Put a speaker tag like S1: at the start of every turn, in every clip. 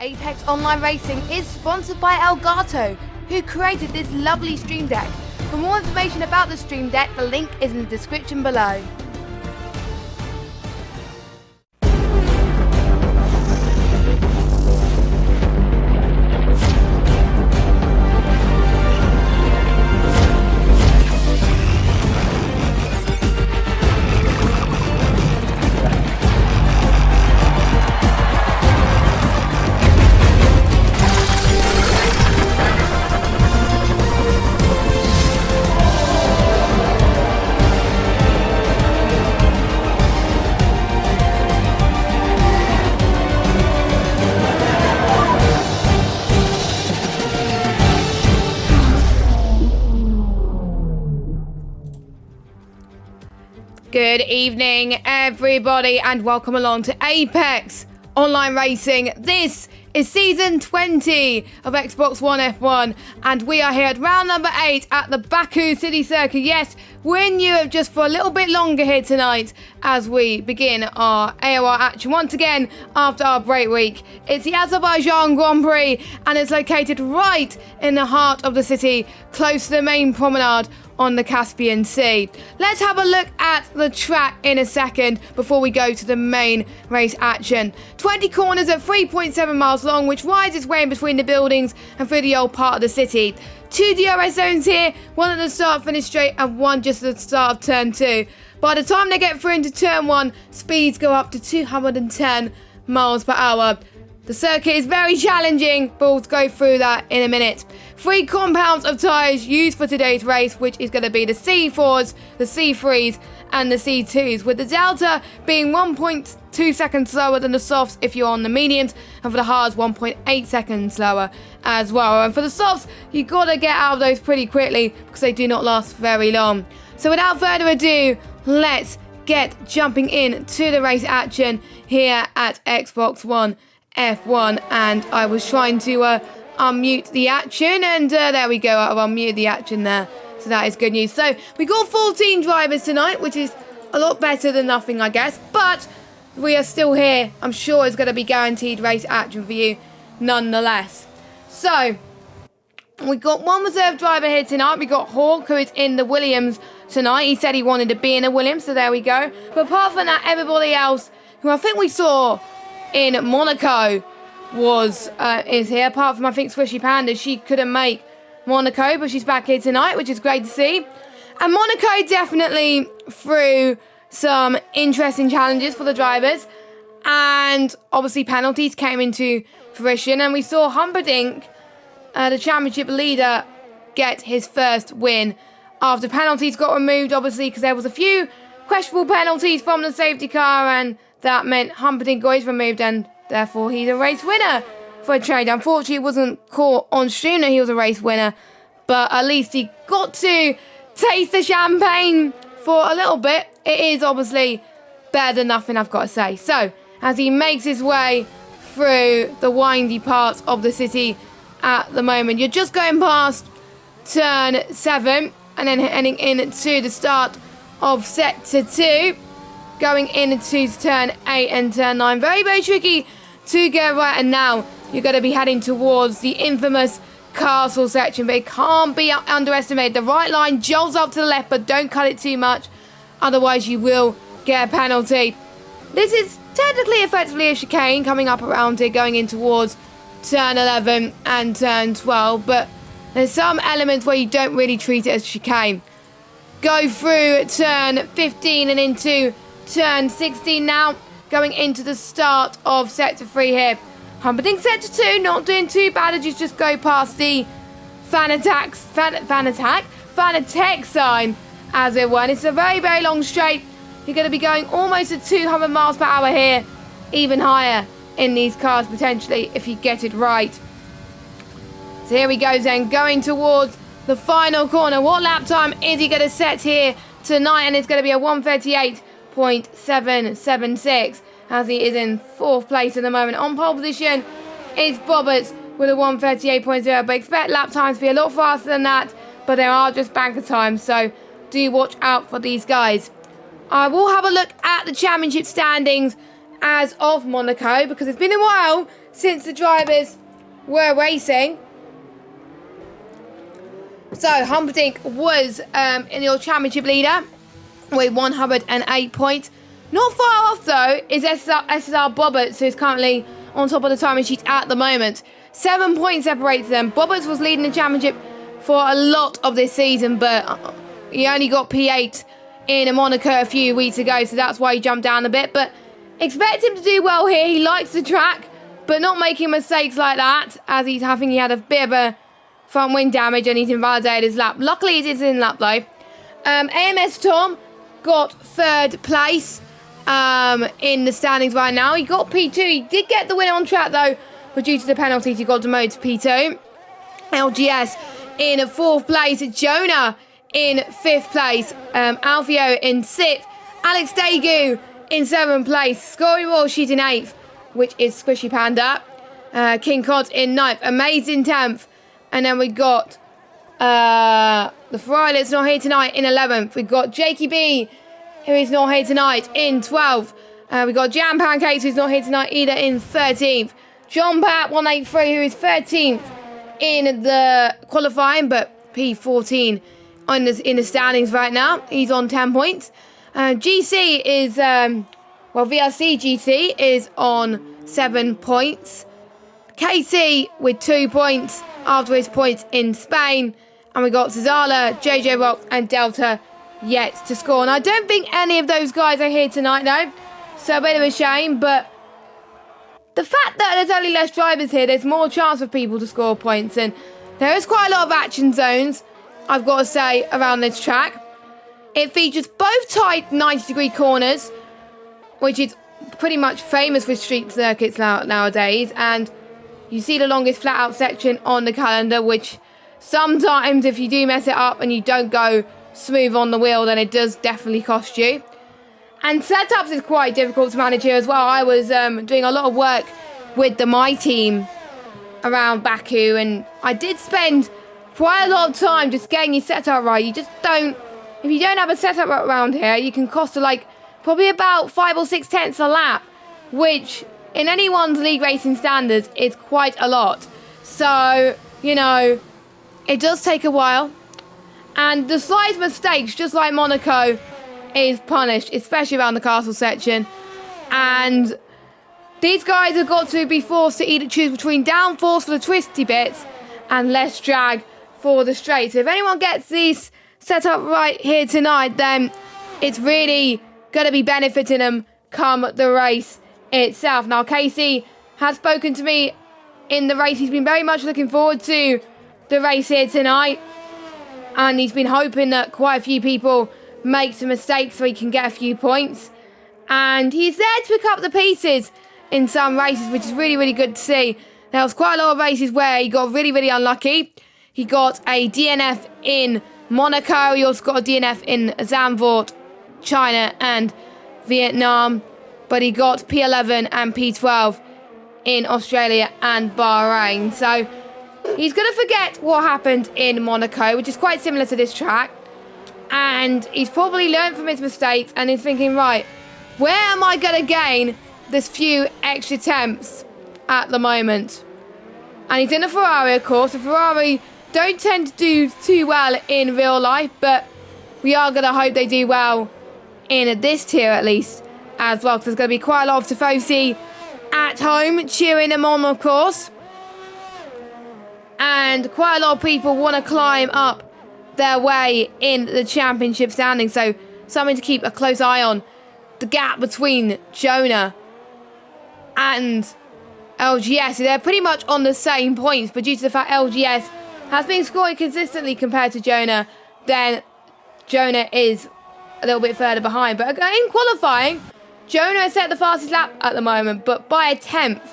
S1: Apex Online Racing is sponsored by Elgato, who created this lovely Stream Deck. For more information about the Stream Deck, the link is in the description below. Good evening, everybody, and welcome along to Apex Online Racing. This is Season 20 of Xbox One F1, and we are here at round number 8 at the Baku City Circuit. Yes, we're in Europe just for a little bit longer here tonight as we begin our AOR action once again after our break week. It's the Azerbaijan Grand Prix, and it's located right in the heart of the city, close to the main promenade on the Caspian Sea. Let's have a look at the track in a second before we go to the main race action. 20 corners at 3.7 miles long, which winds its way in between the buildings and through the old part of the city. 2 DRS zones here, one at the start finish straight and one just at the start of turn 2. By the time they get through into turn 1, speeds go up to 210 miles per hour. The circuit is very challenging, but we'll go through that in a minute. 3 compounds of tyres used for today's race, which is going to be the C4s, the C3s and the C2s, with the delta being 1.2 seconds slower than the softs if you're on the mediums, and for the hards 1.8 seconds slower as well. And for the softs, you got to get out of those pretty quickly because they do not last very long. So without further ado, let's get jumping in to the race action here at Xbox One F1, and I was trying to unmute the action, and there we go, I've unmuted the action there, so that is good news. So we got 14 drivers tonight, which is a lot better than nothing, I guess, but we are still here. I'm sure it's going to be guaranteed race action for you nonetheless. So we got one reserve driver here tonight. We got Hawk, who is in the Williams tonight. He said he wanted to be in a Williams, so there we go. But apart from that, everybody else who I think we saw in Monaco is here, apart from I think Swishy Panda. She couldn't make Monaco, but she's back here tonight, which is great to see. And Monaco definitely threw some interesting challenges for the drivers, and obviously penalties came into fruition, and we saw Humperdinck, the championship leader, get his first win after penalties got removed, obviously because there was a few questionable penalties from the safety car, and that meant Humperdinck got his removed, and therefore he's a race winner for a trade. Unfortunately, it wasn't caught on stream that he was a race winner, but at least he got to taste the champagne for a little bit. It is obviously better than nothing, I've got to say. So, as he makes his way through the windy parts of the city at the moment, you're just going past turn 7 and then heading into the start of sector 2. Going into turn 8 and turn 9. Very, very tricky to get right. And now you're going to be heading towards the infamous castle section. But it can't be underestimated. The right line jolts up to the left, but don't cut it too much. Otherwise, you will get a penalty. This is technically effectively a chicane coming up around here, going in towards turn 11 and turn 12. But there's some elements where you don't really treat it as chicane. Go through turn 15 and into turn 16 now, going into the start of sector 3 here. Humperdinck sector 2, not doing too bad as you just go past the Fanatec sign, as it were. And it's a very, very long straight. You're going to be going almost at 200 miles per hour here, even higher in these cars potentially if you get it right. So here he goes then, going towards the final corner. What lap time is he going to set here tonight? And it's going to be a 1:38.776 as he is in 4th place at the moment. On pole position is Bobbert with a 1:38.0, but expect lap times to be a lot faster than that, but there are just banker times, so do watch out for these guys. I will have a look at the championship standings as of Monaco, because it's been a while since the drivers were racing. So Humperdinck was in your championship leader with 108 points. Not far off though is SSR Bobberts, who's currently on top of the timing sheet at the moment. 7 points separates them. Bobberts was leading the championship for a lot of this season, but he only got P8 in Monaco a few weeks ago, so that's why he jumped down a bit. But expect him to do well here. He likes the track, but not making mistakes like that, as he had a bit of a front wing damage and he's invalidated his lap. Luckily, it is in lap though. AMS Tom got 3rd place in the standings right now. He got P2. He did get the win on track though, but due to the penalties, he got demoted to P2. LGS in 4th place. Jonah in 5th place. Alfio in 6th. Alex Daegu in 7th place. Scory Roll, she's in 8th, which is Squishy Panda. King Cod in 9th. Amazing 10th. And then we got the Ferrari that's not here tonight in 11th. We've got Jakey B, who is not here tonight, in 12th. We've got Jam Pancakes, who's not here tonight either, in 13th. John Pat 183, who is 13th in the qualifying, but P14 in the standings right now. He's on 10 points. GC is, VRC GC is on 7 points. KC with 2 points after his points in Spain. And we got Zazala, JJ Rock and Delta yet to score. And I don't think any of those guys are here tonight though. So a bit of a shame, but the fact that there's only less drivers here, there's more chance for people to score points. And there is quite a lot of action zones, I've got to say, around this track. It features both tight 90-degree corners, which is pretty much famous for street circuits nowadays. And you see the longest flat-out section on the calendar, which sometimes if you do mess it up and you don't go smooth on the wheel, then it does definitely cost you. And setups is quite difficult to manage here as well. I was doing a lot of work with the My Team around Baku, and I did spend quite a lot of time just getting your setup right. You just don't, if you don't have a setup around here, you can cost probably about 5 or 6 tenths a lap, which in anyone's league racing standards is quite a lot. So, you know, it does take a while. And the slightest mistakes, just like Monaco, is punished, especially around the castle section. And these guys have got to be forced to either choose between downforce for the twisty bits and less drag for the straight. So if anyone gets these set up right here tonight, then it's really going to be benefiting them come the race itself. Now, Casey has spoken to me in the race. He's been very much looking forward to the race here tonight. And he's been hoping that quite a few people make some mistakes so he can get a few points. And he's there to pick up the pieces in some races, which is really, really good to see. There was quite a lot of races where he got really, really unlucky. He got a DNF in Monaco. He also got a DNF in Zandvoort, China and Vietnam. But he got P11 and P12 in Australia and Bahrain. So he's going to forget what happened in Monaco, which is quite similar to this track. And he's probably learned from his mistakes and he's thinking, right, where am I going to gain this few extra attempts at the moment? And he's in a Ferrari, of course. The Ferrari don't tend to do too well in real life, but we are going to hope they do well in this tier at least as well, because there's going to be quite a lot of Tifosi at home cheering them on, of course. And quite a lot of people want to climb up their way in the championship standing, so something to keep a close eye on. The gap between Jonah and LGS, they're pretty much on the same points, but due to the fact LGS has been scoring consistently compared to Jonah, then Jonah is a little bit further behind. But in qualifying, Jonah has set the fastest lap at the moment, but by a 10th.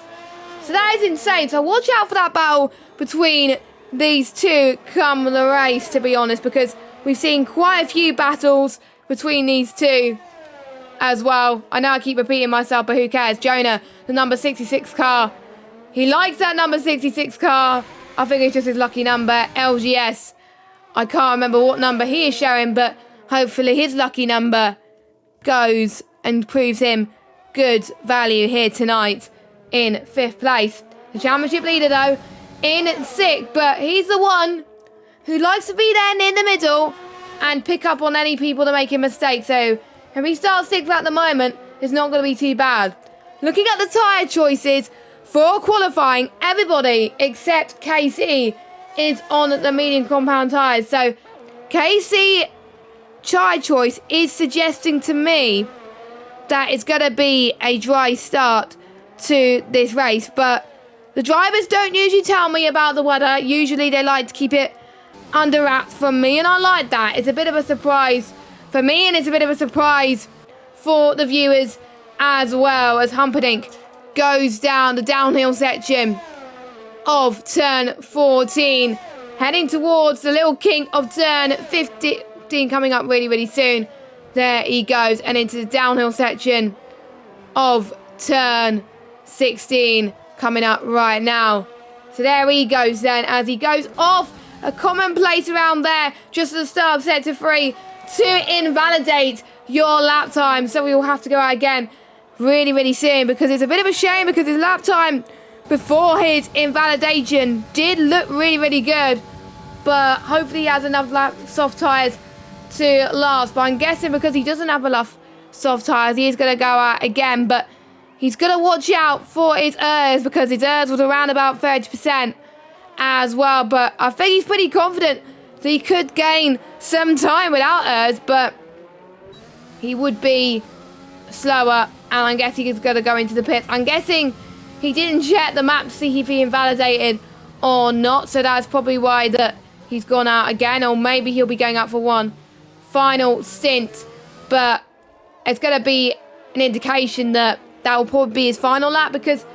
S1: So that is insane. So watch out for that battle between these two come the race, to be honest, because we've seen quite a few battles between these two as well. I know I keep repeating myself, but who cares? Jonah, the number 66 car. He likes that number 66 car. I think it's just his lucky number. LGS, I can't remember what number he is showing, but hopefully his lucky number goes and proves him good value here tonight in 5th place. The championship leader, though, in 6th. But he's the one who likes to be there in the middle and pick up on any people that make a mistake. So if he starts 6th at the moment, it's not going to be too bad. Looking at the tyre choices for qualifying, everybody except KC is on the medium compound tyres. So KC tyre choice is suggesting to me that it's going to be a dry start to this race. But the drivers don't usually tell me about the weather. Usually they like to keep it under wraps from me, and I like that. It's a bit of a surprise for me, and it's a bit of a surprise for the viewers as well, as Humperdinck goes down the downhill section of turn 14, heading towards the little kink of turn 15 coming up really, really soon. There he goes, and into the downhill section of turn 16 coming up right now. So there he goes then, as he goes off a common place around there just at the start of sector 3 to invalidate your lap time. So we will have to go out again really, really soon, because it's a bit of a shame, because his lap time before his invalidation did look really, really good. But hopefully he has enough soft tyres to last. But I'm guessing because he doesn't have enough soft tyres, he is going to go out again. But he's going to watch out for his ERS, because his ERS was around about 30% as well. But I think he's pretty confident that he could gain some time without ERS, but he would be slower, and I'm guessing he's going to go into the pits. I'm guessing he didn't check the map to see if he invalidated or not, so that's probably why that he's gone out again, or maybe he'll be going out for one final stint. But it's going to be an indication that that will probably be his final lap, because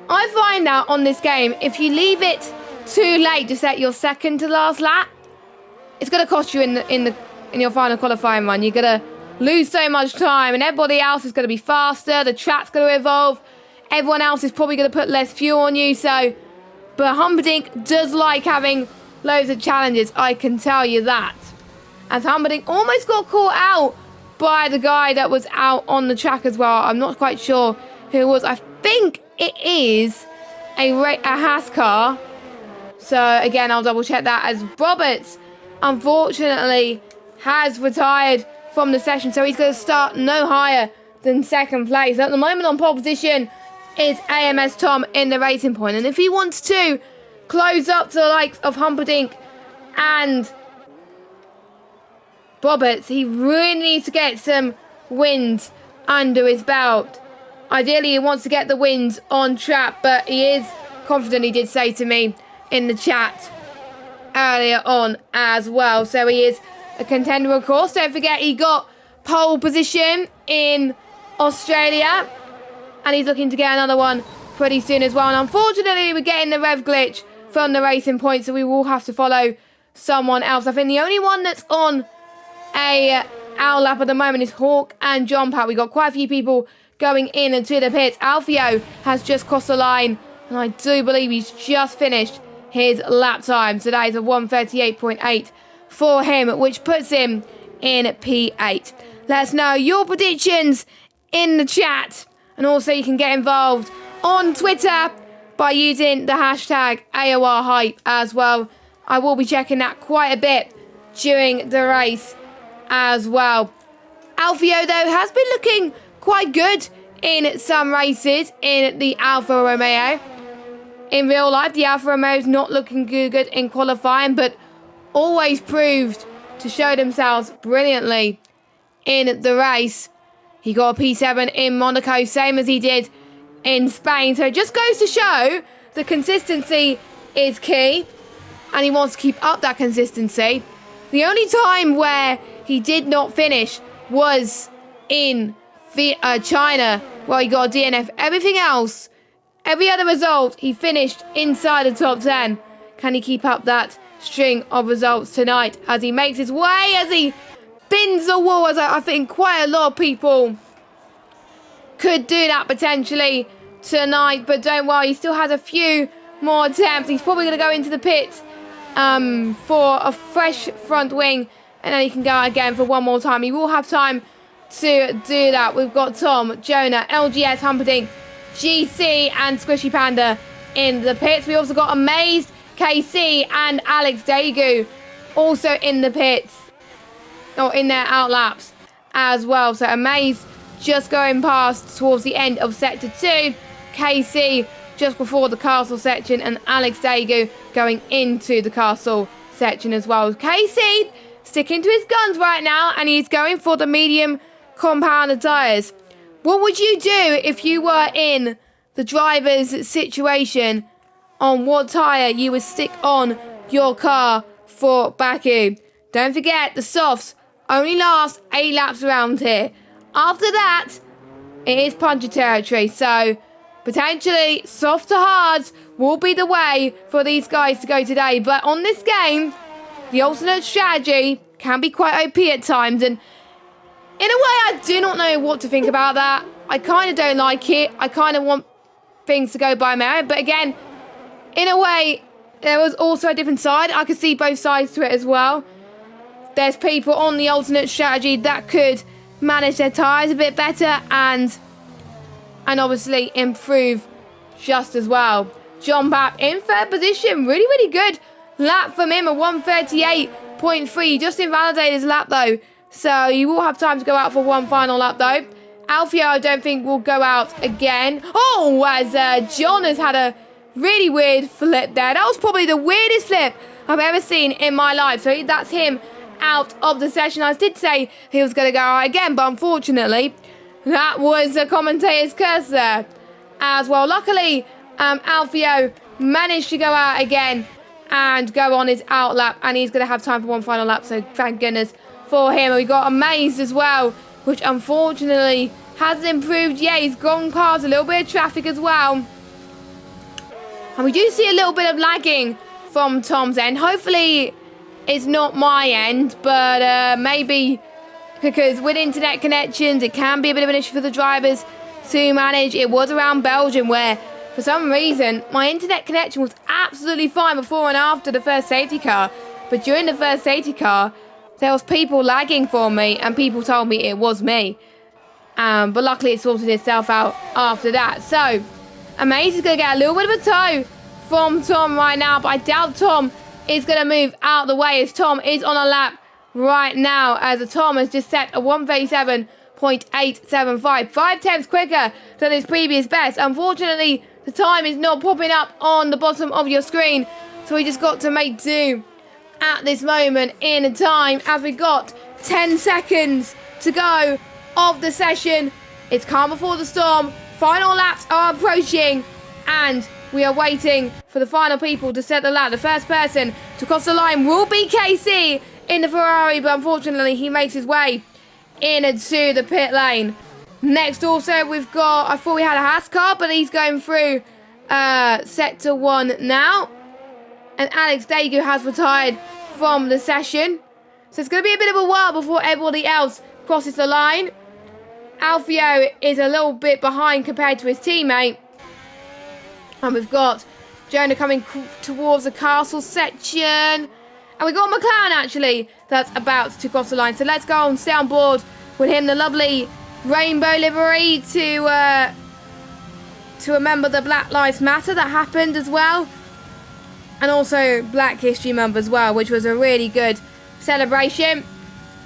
S1: I find out on this game, if you leave it too late to set your second to last lap, it's going to cost you in your final qualifying run. You're going to lose so much time, and everybody else is going to be faster. The track's going to evolve. Everyone else is probably going to put less fuel on you. So, but Humperdinck does like having loads of challenges, I can tell you that. As Humperdinck almost got caught out by the guy that was out on the track as well. I'm not quite sure who it was. I think it is a Haas car. So again, I'll double check that, as Roberts unfortunately has retired from the session, so he's going to start no higher than 2nd place. At the moment on pole position is AMS Tom in the Racing Point, and if he wants to close up to the likes of Humperdinck and Roberts, he really needs to get some wins under his belt. Ideally, he wants to get the wins on track, but he is confident, he did say to me in the chat earlier on as well. So he is a contender, of course. Don't forget, he got pole position in Australia, and he's looking to get another one pretty soon as well. And unfortunately, we're getting the rev glitch from the Racing Point, so we will have to follow someone else. I think the only one that's on a owl lap at the moment is Hawk and John Pat. We got quite a few people going in and to the pits. Alfio has just crossed the line, and I do believe he's just finished his lap time. So that is a 1:38.8 for him, which puts him in P8. Let us know your predictions in the chat, and also you can get involved on Twitter by using the hashtag AORHype as well. I will be checking that quite a bit during the race as well. Alfio, though, has been looking quite good in some races in the Alfa Romeo. In real life, the Alfa Romeo is not looking good in qualifying, but always proved to show themselves brilliantly in the race. He got a P7 in Monaco, same as he did in Spain. So it just goes to show the consistency is key, and he wants to keep up that consistency. The only time where he did not finish was in China, where he got a DNF. Everything else, every other result, he finished inside the top 10. Can he keep up that string of results tonight as he makes his way, as he bins the wall? As I think quite a lot of people could do that potentially tonight, but don't worry, he still has a few more attempts. He's probably going to go into the pits for a fresh front wing, and then he can go again for one more time. He will have time to do that. We've got Tom, Jonah, LGS, Humperdinck, GC and Squishy Panda in the pits. We also got Amazed, KC and Alex Daegu also in the pits, or in their outlaps as well. So Amazed just going past towards the end of sector 2, KC just before the castle section, and Alex Daegu going into the castle section as well. KC sticking to his guns right now, and he's going for the medium compounded tyres. What would you do if you were in the driver's situation on what tyre you would stick on your car for Baku? Don't forget, the softs only last 8 laps around here. After that, it is puncher territory, so potentially soft to hards will be the way for these guys to go today. But on this game, the alternate strategy can be quite OP at times, and in a way I do not know what to think about that. I kind of don't like it. I kind of want things to go by merit, but again, in a way, there was also a different side. I could see both sides to it as well. There's people on the alternate strategy that could manage their tyres a bit better and obviously improve just as well. John Bapp in third position. Really, really good lap from him, a 1:38.3. Just invalidated his lap though, so you will have time to go out for one final lap though. Alfio, I don't think will go out again. Oh, as John has had a really weird flip there. That was probably the weirdest flip I've ever seen in my life. So that's him out of the session. I did say he was going to go out again, but unfortunately, that was a commentator's curse there as well. Luckily, Alfio managed to go out again and go on his out lap, and he's going to have time for one final lap, so thank goodness for him. We got Amazed as well, which unfortunately hasn't improved yet. He's gone past a little bit of traffic as well. And we do see a little bit of lagging from Tom's end. Hopefully it's not my end, but maybe because with internet connections, it can be a bit of an issue for the drivers to manage. It was around Belgium where, for some reason, my internet connection was absolutely fine before and after the first safety car. But during the first safety car, there was people lagging for me, and people told me it was me. But luckily it sorted itself out after that. So, Amaze is going to get a little bit of a tow from Tom right now, but I doubt Tom is going to move out of the way as Tom is on a lap right now, as Tom has just set a 1:37.875, 5/10 quicker than his previous best. Unfortunately, the time is not popping up on the bottom of your screen, so we just got to make do at this moment in time, as we got 10 seconds to go of the session. It's calm before the storm. Final laps are approaching, and we are waiting for the final people to set the lap. The first person to cross the line will be KC in the Ferrari, but unfortunately he makes his way into the pit lane. Next also we've got, I thought we had a Haas car, but he's going through sector 1 now. And Alex Daegu has retired from the session. So it's going to be a bit of a while before everybody else crosses the line. Alfio is a little bit behind compared to his teammate. And we've got Jonah coming towards the castle section. And we've got McLaren actually that's about to cross the line. So let's go and stay on board with him. The lovely rainbow livery to remember the Black Lives Matter that happened as well. And also Black History Month as well, which was a really good celebration.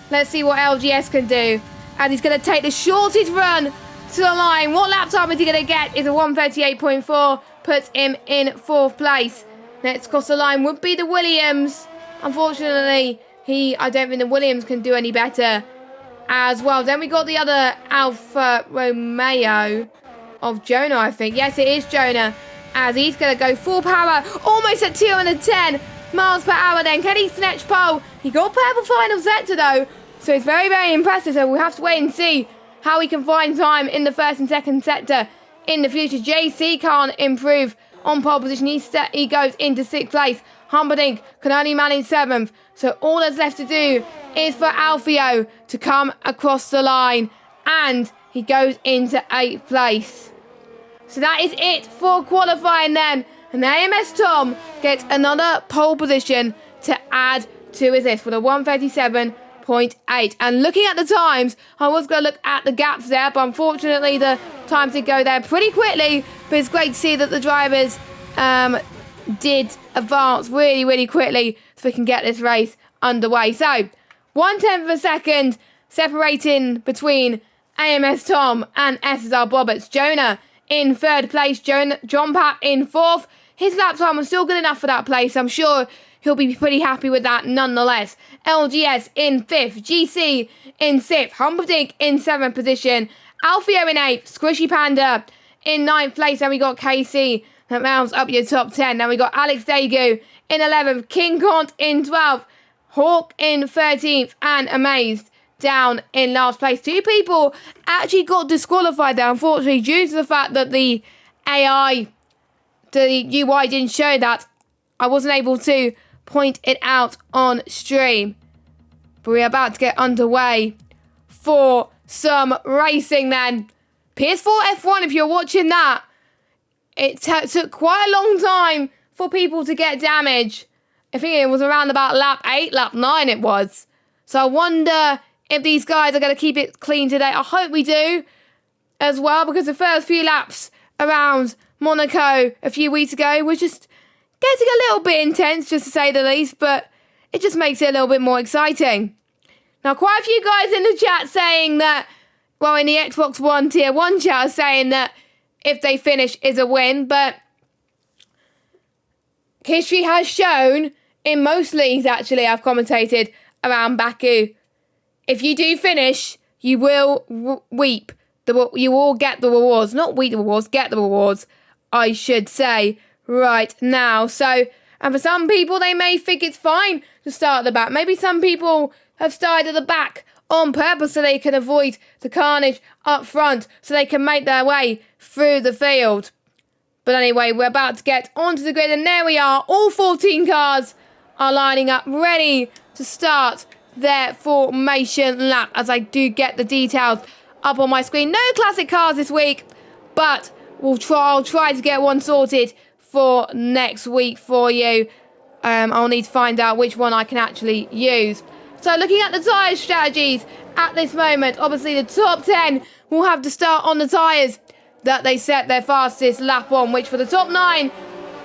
S1: Let's see what LGS can do. And he's going to take the shortest run to the line. What lap time is he going to get? Is a 1:38.4. Puts him in 4th place. Next cross the line would be the Williams. Unfortunately, I don't think the Williams can do any better as well. Then we got the other Alfa Romeo of Jonah, I think. Yes, it is Jonah, as he's going to go full power, almost at 210 miles per hour then. Can he snatch pole? He got purple final sector though, so it's very, very impressive. So we'll have to wait and see how he can find time in the first and second sector in the future. JC can't improve on pole position. He goes into 6th place. Humperdinck can only manage 7th. So all that's left to do is for Alfio to come across the line, and he goes into 8th place. So that is it for qualifying then. And AMS Tom gets another pole position to add to his list with a 1:37.8. And looking at the times, I was going to look at the gaps there, but unfortunately the times did go there pretty quickly. But it's great to see that the drivers did advance really, really quickly so we can get this race underway. So, 1/10 of a second separating between AMS Tom and SSR Bobbits. Jonah in third place, John Pat in fourth. His lap time was still good enough for that place. I'm sure he'll be pretty happy with that nonetheless. LGS in fifth, GC in sixth, Humperdinck in seventh position, Alfio in eighth, Squishy Panda in ninth place. Then we got KC that rounds up your top 10. Then we got Alex Dagu in 11th, King Kont in 12th, Hawk in 13th, and Amazed down in last place. Two people actually got disqualified there, unfortunately, due to the fact that the AI, the UI didn't show that. I wasn't able to point it out on stream. But we're about to get underway for some racing then. PS4 F1, if you're watching that, it took quite a long time for people to get damage. I think it was around about lap 8, lap 9 it was. So I wonder if these guys are going to keep it clean today. I hope we do as well, because the first few laps around Monaco a few weeks ago was just getting a little bit intense, just to say the least, but it just makes it a little bit more exciting. Now, quite a few guys in the chat saying that, well, in the Xbox One Tier 1 chat, saying that if they finish is a win, but history has shown, in most leagues actually I've commentated around Baku, if you do finish, you will weep. You will get the rewards. Not weep the rewards, get the rewards, I should say, right now. So, and for some people, they may think it's fine to start at the back. Maybe some people have started at the back on purpose so they can avoid the carnage up front, so they can make their way through the field. But anyway, we're about to get onto the grid, and there we are. All 14 cars are lining up, ready to start their formation lap, as I do get the details up on my screen. No classic cars this week, but I'll try to get one sorted for next week for you. I'll need to find out which one I can actually use. So looking at the tyre strategies at this moment, obviously the top 10 will have to start on the tyres that they set their fastest lap on, which for the top 9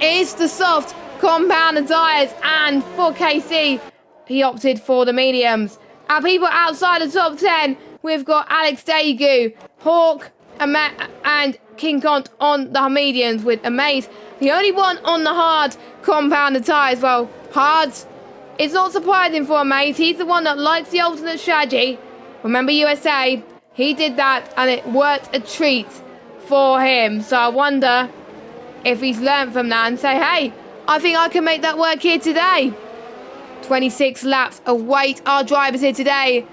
S1: is the soft compound tyres, and for KC, he opted for the mediums. Our people outside the top 10, we've got Alex Dagu, Hawk, and King Kont on the mediums, with Amaze the only one on the hard compound tyres. Well, hards, it's not surprising for Amaze. He's the one that likes the alternate strategy. Remember USA, he did that and it worked a treat for him. So I wonder if he's learned from that and say, hey, I think I can make that work here today. 26 laps await our drivers here today.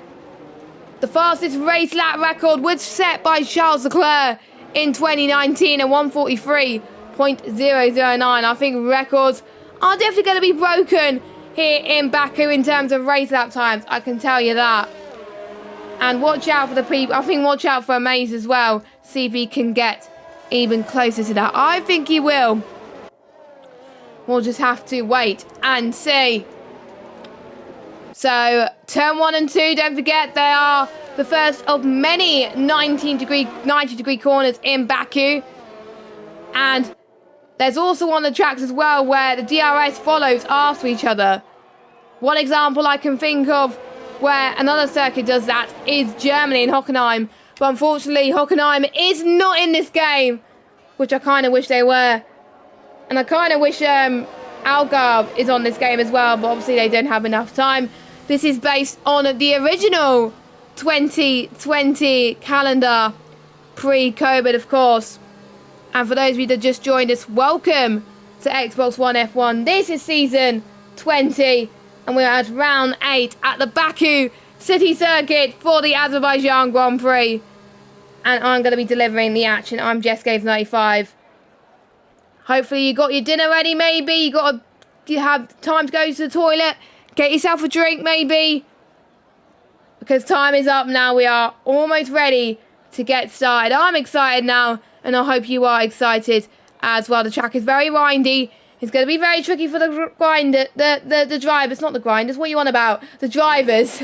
S1: The fastest race lap record was set by Charles Leclerc in 2019 at 143.009. I think records are definitely going to be broken here in Baku in terms of race lap times. I can tell you that. And watch out for the people. I think watch out for Amaze as well. See if he can get even closer to that. I think he will. We'll just have to wait and see. So, turn 1 and 2, don't forget, they are the first of many 90 degree corners in Baku. And there's also one of the tracks as well where the DRS follows after each other. One example I can think of where another circuit does that is Germany in Hockenheim. But unfortunately, Hockenheim is not in this game, which I kind of wish they were. And I kind of wish Algarve is on this game as well, but obviously they don't have enough time. This is based on the original 2020 calendar, pre-COVID, of course. And for those of you that just joined us, welcome to Xbox One F1. This is season 20, and we're at round 8 at the Baku City Circuit for the Azerbaijan Grand Prix. And I'm going to be delivering the action. I'm JessGames95. Hopefully you got your dinner ready, maybe. You have time to go to the toilet. Get yourself a drink, maybe. Because time is up now. We are almost ready to get started. I'm excited now, and I hope you are excited as well. The track is very windy. It's going to be very tricky for the the drivers. Not the grinders. What are you on about? The drivers.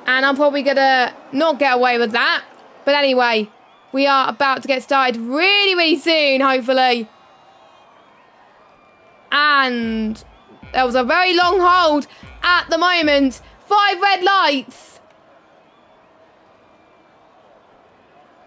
S1: And I'm probably going to not get away with that. But anyway, we are about to get started really, really soon, hopefully. And there was a very long hold at the moment. 5 red lights.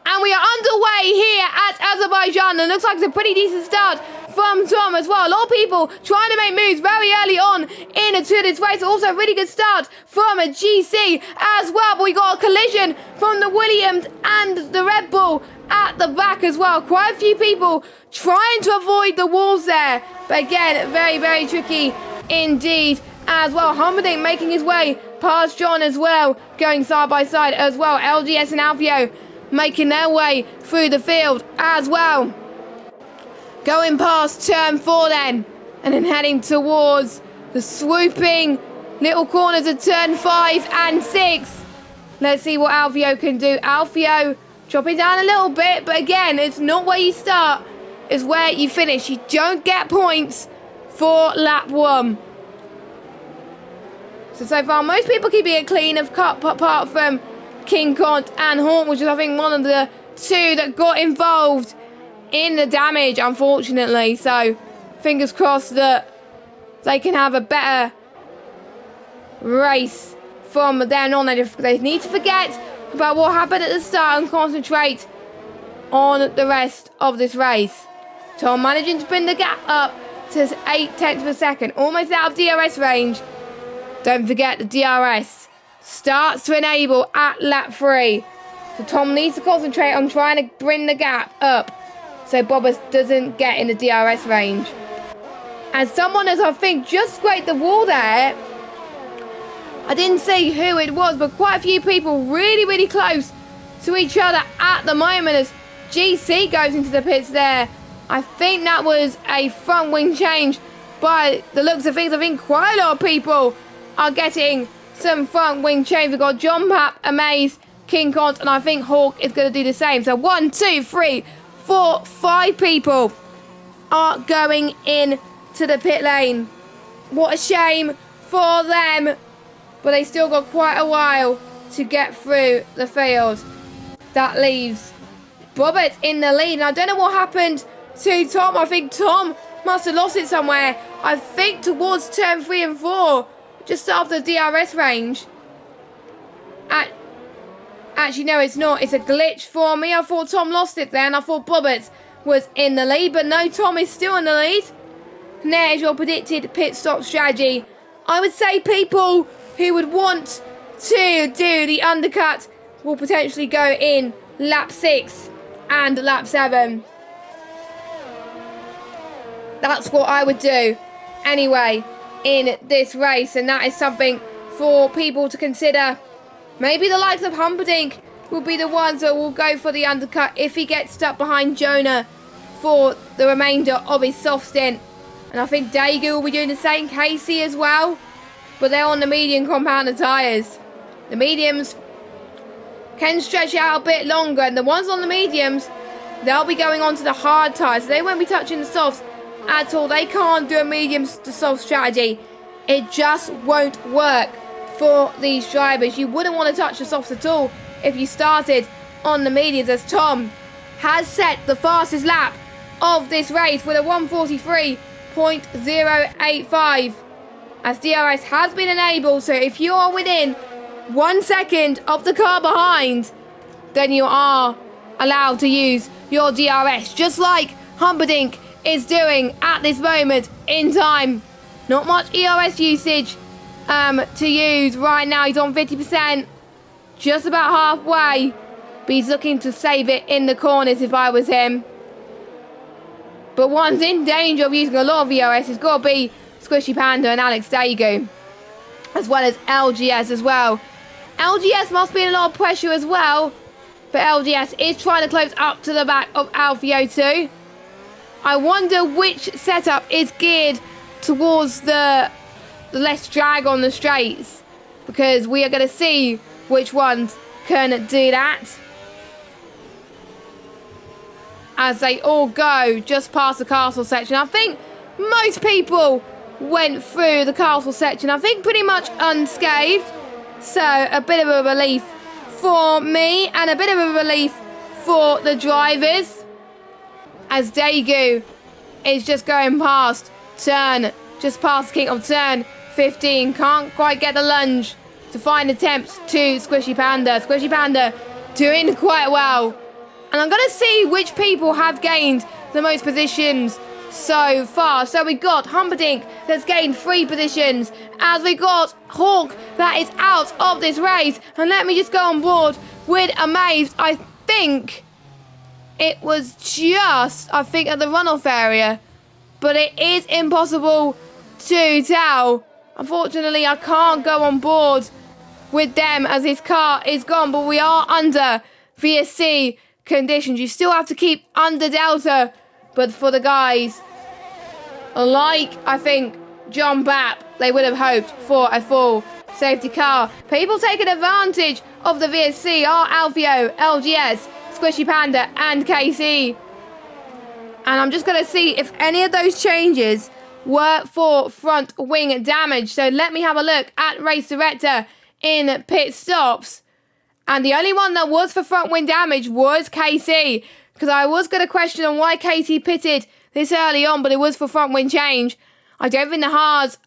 S1: And we are underway here at Azerbaijan. And looks like it's a pretty decent start from Tom as well. A lot of people trying to make moves very early on into this race. Also a really good start from a GC as well. But we got a collision from the Williams and the Red Bull at the back as well. Quite a few people trying to avoid the walls there. But again, very, very tricky indeed as well. Humperdinck making his way past John as well. Going side by side as well. LGS and Alfio making their way through the field as well. Going past turn 4 then. And then heading towards the swooping little corners of turn 5 and 6. Let's see what Alfio can do. Alfio dropping down a little bit. But again, it's not where you start. It's where you finish. You don't get points for lap 1. So far, most people keeping it clean apart from King Kont and Haunt, which is, I think, one of the 2 that got involved in the damage, unfortunately. So, fingers crossed that they can have a better race from then on. They need to forget about what happened at the start and concentrate on the rest of this race. Tom managing to bring the gap up to 0.8 of a second, almost out of DRS range. Don't forget the DRS starts to enable at lap 3. So Tom needs to concentrate on trying to bring the gap up so Bobbers doesn't get in the DRS range. And someone has, I think, just scraped the wall there. I didn't see who it was, but quite a few people really, really close to each other at the moment as GC goes into the pits there. I think that was a front wing change by the looks of things. I think quite a lot of people are getting some front wing change. We've got John Pap, Amaze, King Kont, and I think Hawk is going to do the same. So 1, 2, 3, 4, 5 people are going in to the pit lane. What a shame for them. But they still got quite a while to get through the field. That leaves Bobbert in the lead. And I don't know what happened to Tom. I think Tom must have lost it somewhere. I think towards turn 3 and 4. Just after the DRS range. Actually, no, it's not. It's a glitch for me. I thought Tom lost it there, and I thought Bobbert was in the lead. But no, Tom is still in the lead. And there's your predicted pit stop strategy. I would say people who would want to do the undercut will potentially go in lap 6 and lap 7. That's what I would do anyway in this race, and that is something for people to consider. Maybe the likes of Humperdinck will be the ones that will go for the undercut if he gets stuck behind Jonah for the remainder of his soft stint. And I think Daegu will be doing the same, Casey as well, but they're on the medium compounder tyres. The mediums can stretch out a bit longer, and the ones on the mediums, they'll be going on to the hard tyres. So they won't be touching the softs at all. They can't do a medium to soft strategy. It just won't work for these drivers. You wouldn't want to touch the softs at all if you started on the mediums, as Tom has set the fastest lap of this race with a 1:43.085 as DRS has been enabled. So if you are within 1 second of the car behind, then you are allowed to use your DRS, just like Humperdinck is doing at this moment in time. Not much ERS usage to use right now. He's on 50%, just about halfway, but he's looking to save it in the corners if I was him. But one's in danger of using a lot of ERS. It's got to be Squishy Panda and Alex Daegu, as well as LGS as well. LGS must be in a lot of pressure as well, but LGS is trying to close up to the back of Alfio 2. I wonder which setup is geared towards the less drag on the straights, because we are going to see which ones can do that as they all go just past the castle section. I think most people went through the castle section, I think, pretty much unscathed. So a bit of a relief for me and a bit of a relief for the drivers, as Daegu is just going past turn. Just past the kick of turn 15. Can't quite get the lunge to find attempts to Squishy Panda. Squishy Panda doing quite well. And I'm going to see which people have gained the most positions so far. So we got Humperdinck that's gained 3 positions, as we got Hawk that is out of this race. And let me just go on board with Amazed. I think it was just, at the runoff area, but it is impossible to tell. Unfortunately, I can't go on board with them as his car is gone, but we are under VSC conditions. You still have to keep under Delta, but for the guys like, I think, John Bapp, they would have hoped for a full safety car. People taking advantage of the VSC are Alfio, LGS, Squishy Panda and KC. And I'm just going to see if any of those changes were for front wing damage. So let me have a look at Race Director in pit stops. And the only one that was for front wing damage was KC. Because I was going to question on why KC pitted this early on, but it was for front wing change. I don't think the Hards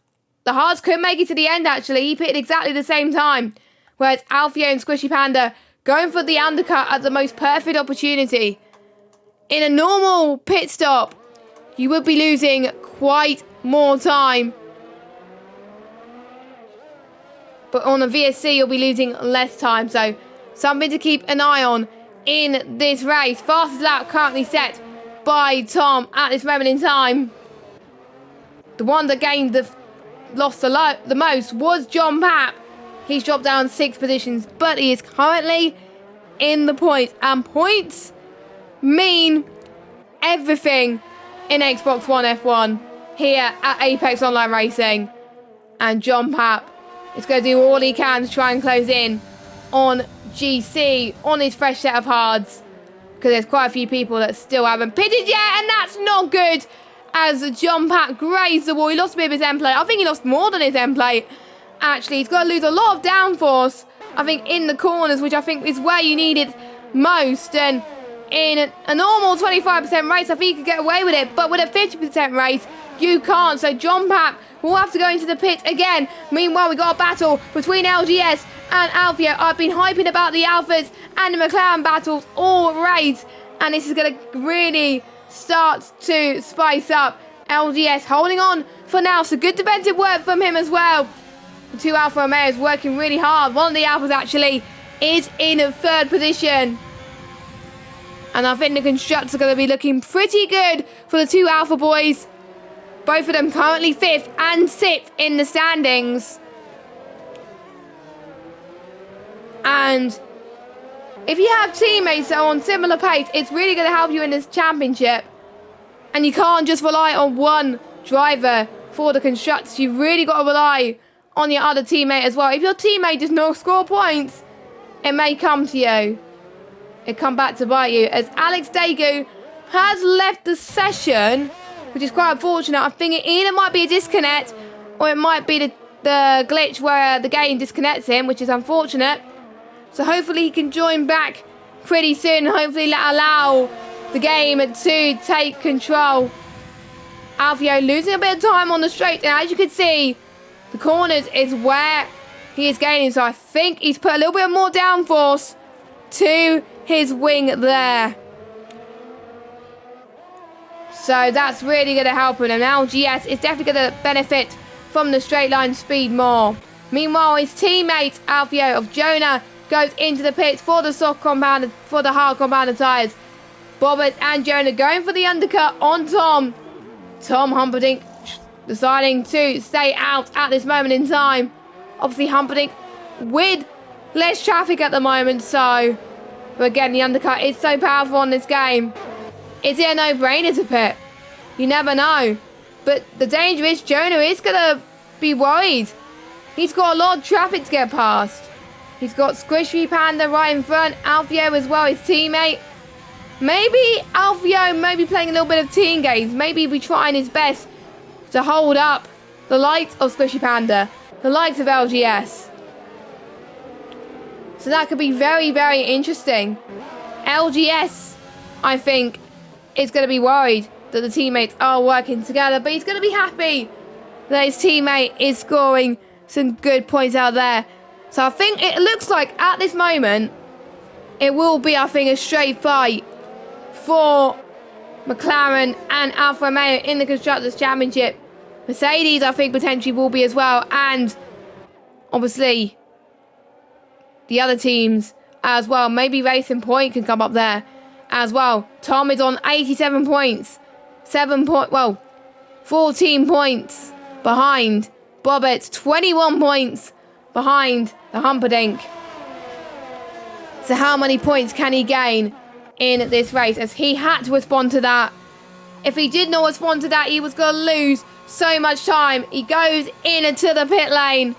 S1: could make it to the end, actually. He pitted exactly the same time. Whereas Alfio and Squishy Panda going for the undercut at the most perfect opportunity. In a normal pit stop, you would be losing quite more time. But on a VSC, you'll be losing less time. So something to keep an eye on in this race. Fastest lap currently set by Tom at this moment in time. The one that gained lost the most was John Papp. He's dropped down 6 positions, but he is currently in the points. And points mean everything in Xbox One F1 here at Apex Online Racing. And John Papp is going to do all he can to try and close in on GC, on his fresh set of hards. Because there's quite a few people that still haven't pitted yet, and that's not good. As John Papp grazed the wall, he lost a bit of his end plate. I think he lost more than his end plate. Actually, he's got to lose a lot of downforce, I think, in the corners, which I think is where you need it most. And in a normal 25% race, I think you could get away with it. But with a 50% race, you can't. So John Papp will have to go into the pit again. Meanwhile, we got a battle between LGS and Alfio. I've been hyping about the Alphas and the McLaren battles all race. And this is going to really start to spice up. LGS holding on for now. So good defensive work from him as well. The 2 Alfa Romeos working really hard. One of the Alphas actually is in 3rd position. And I think the constructors are going to be looking pretty good for the 2 Alpha boys. Both of them currently 5th and 6th in the standings. And if you have teammates that are on similar pace, it's really going to help you in this championship. And you can't just rely on one driver for the constructors. You've really got to rely on your other teammate as well. If your teammate does not score points, it may come to you. It come back to bite you. As Alex Dagu has left the session, which is quite unfortunate. I think it either might be a disconnect or it might be the glitch where the game disconnects him, which is unfortunate. So hopefully he can join back pretty soon. Hopefully allow the game to take control. Alfio losing a bit of time on the straight, and as you can see, the corners is where he is gaining. So I think he's put a little bit more downforce to his wing there. So that's really going to help him. And LGS is definitely going to benefit from the straight line speed more. Meanwhile, his teammate Alfio of Jonah goes into the pits for the hard compounded tyres. Bobbert and Jonah going for the undercut on Tom. Tom Humperdinck deciding to stay out at this moment in time. Obviously Humperdinck with less traffic at the moment, so but again, the undercut is so powerful on this game. Is it a no-brainer to pit? You never know. But the danger is Jonah is going to be worried. He's got a lot of traffic to get past. He's got Squishy Panda right in front. Alfio as well, his teammate. Maybe Alfio may be playing a little bit of team games. Maybe he'll be trying his best to hold up the likes of Squishy Panda, the likes of LGS. So that could be very, very interesting. LGS, I think, is going to be worried that the teammates are working together. But he's going to be happy that his teammate is scoring some good points out there. So I think it looks like at this moment, it will be, I think, a straight fight for McLaren and Alfa Romeo in the Constructors' Championship. Mercedes, I think, potentially will be as well. And obviously, the other teams as well. Maybe Racing Point can come up there as well. Tom is on 87 points. 14 points behind Bobbett. 21 points behind the Humperdinck. So how many points can he gain in this race? As he had to respond to that. If he did not respond to that, he was going to lose so much time. He goes into the pit lane.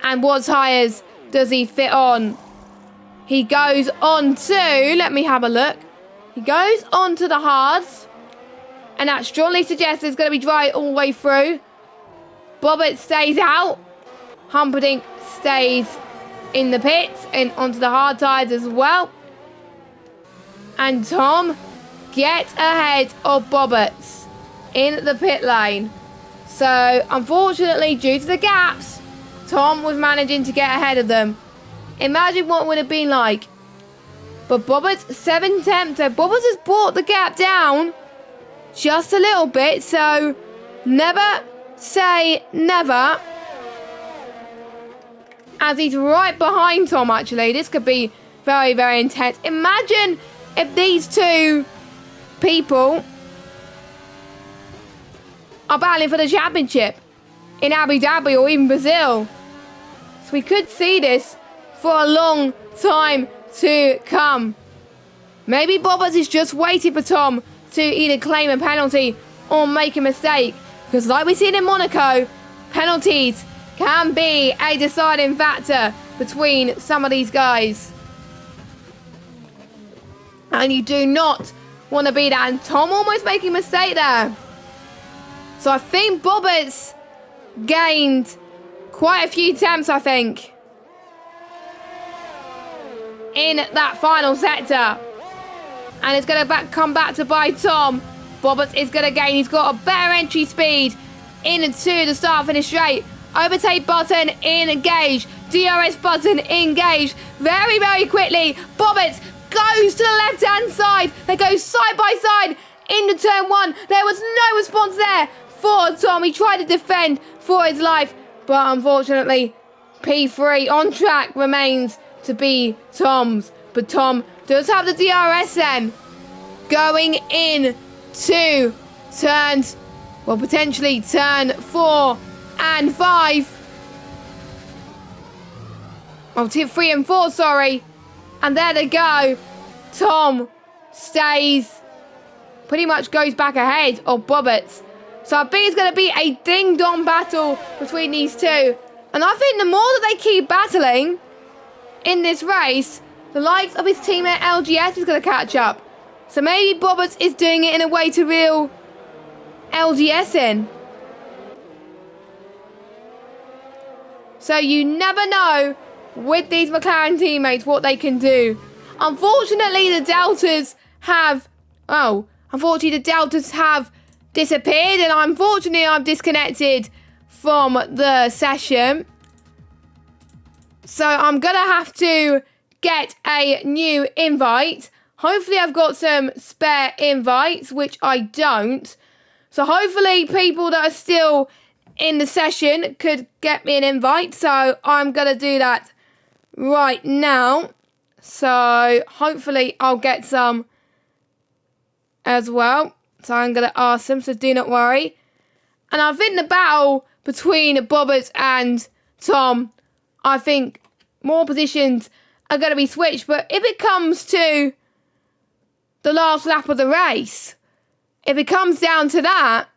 S1: And what tyres does he fit on? He goes on to, let me have a look. He goes on to the hards. And that strongly suggests it's going to be dry all the way through. Bobbett stays out. Humperdinck stays in the pits and onto the hard tyres as well. And Tom gets ahead of Bobbett in the pit lane. So, unfortunately, due to the gaps, Tom was managing to get ahead of them. Imagine what it would have been like. But Bobbett's 7/10, so Bobbett has brought the gap down just a little bit. So, never say never. As he's right behind Tom, actually. This could be very, very intense. Imagine if these two people are battling for the championship in Abu Dhabi or even Brazil. So we could see this for a long time to come. Maybe Bobbett is just waiting for Tom to either claim a penalty or make a mistake. Because like we've seen in Monaco, penalties can be a deciding factor between some of these guys. And you do not want to be that. And Tom almost making a mistake there. So I think Bobbett's gained quite a few attempts, I think, in that final sector. And it's going to come back to bite Tom. Bobbett is going to gain. He's got a better entry speed into the start-finish straight. Overtake button engaged. DRS button engaged. Very, very quickly. Bobbett goes to the left-hand side. They go side by side into turn one. There was no response there for Tom. He tried to defend for his life, but unfortunately, P3 on track remains to be Tom's. But Tom does have the DRS then. Going in to turns, well, potentially turn 4 and 5. Oh, 3 and 4, sorry. And there they go. Tom stays, pretty much goes back ahead of Bobbett. So I think it's going to be a ding-dong battle between these two. And I think the more that they keep battling in this race, the likes of his teammate LGS is going to catch up. So maybe Bobbett is doing it in a way to reel LGS in. So you never know with these McLaren teammates what they can do. Unfortunately, the Deltas have disappeared, and unfortunately I've disconnected from the session. So I'm going to have to get a new invite. Hopefully I've got some spare invites, which I don't. So hopefully people that are still in the session could get me an invite. So I'm going to do that right now. So hopefully I'll get some as well. So I'm going to ask them, so do not worry. And I think the battle between Bobbett and Tom, I think more positions are going to be switched. But if it comes to the last lap of the race, if it comes down to that,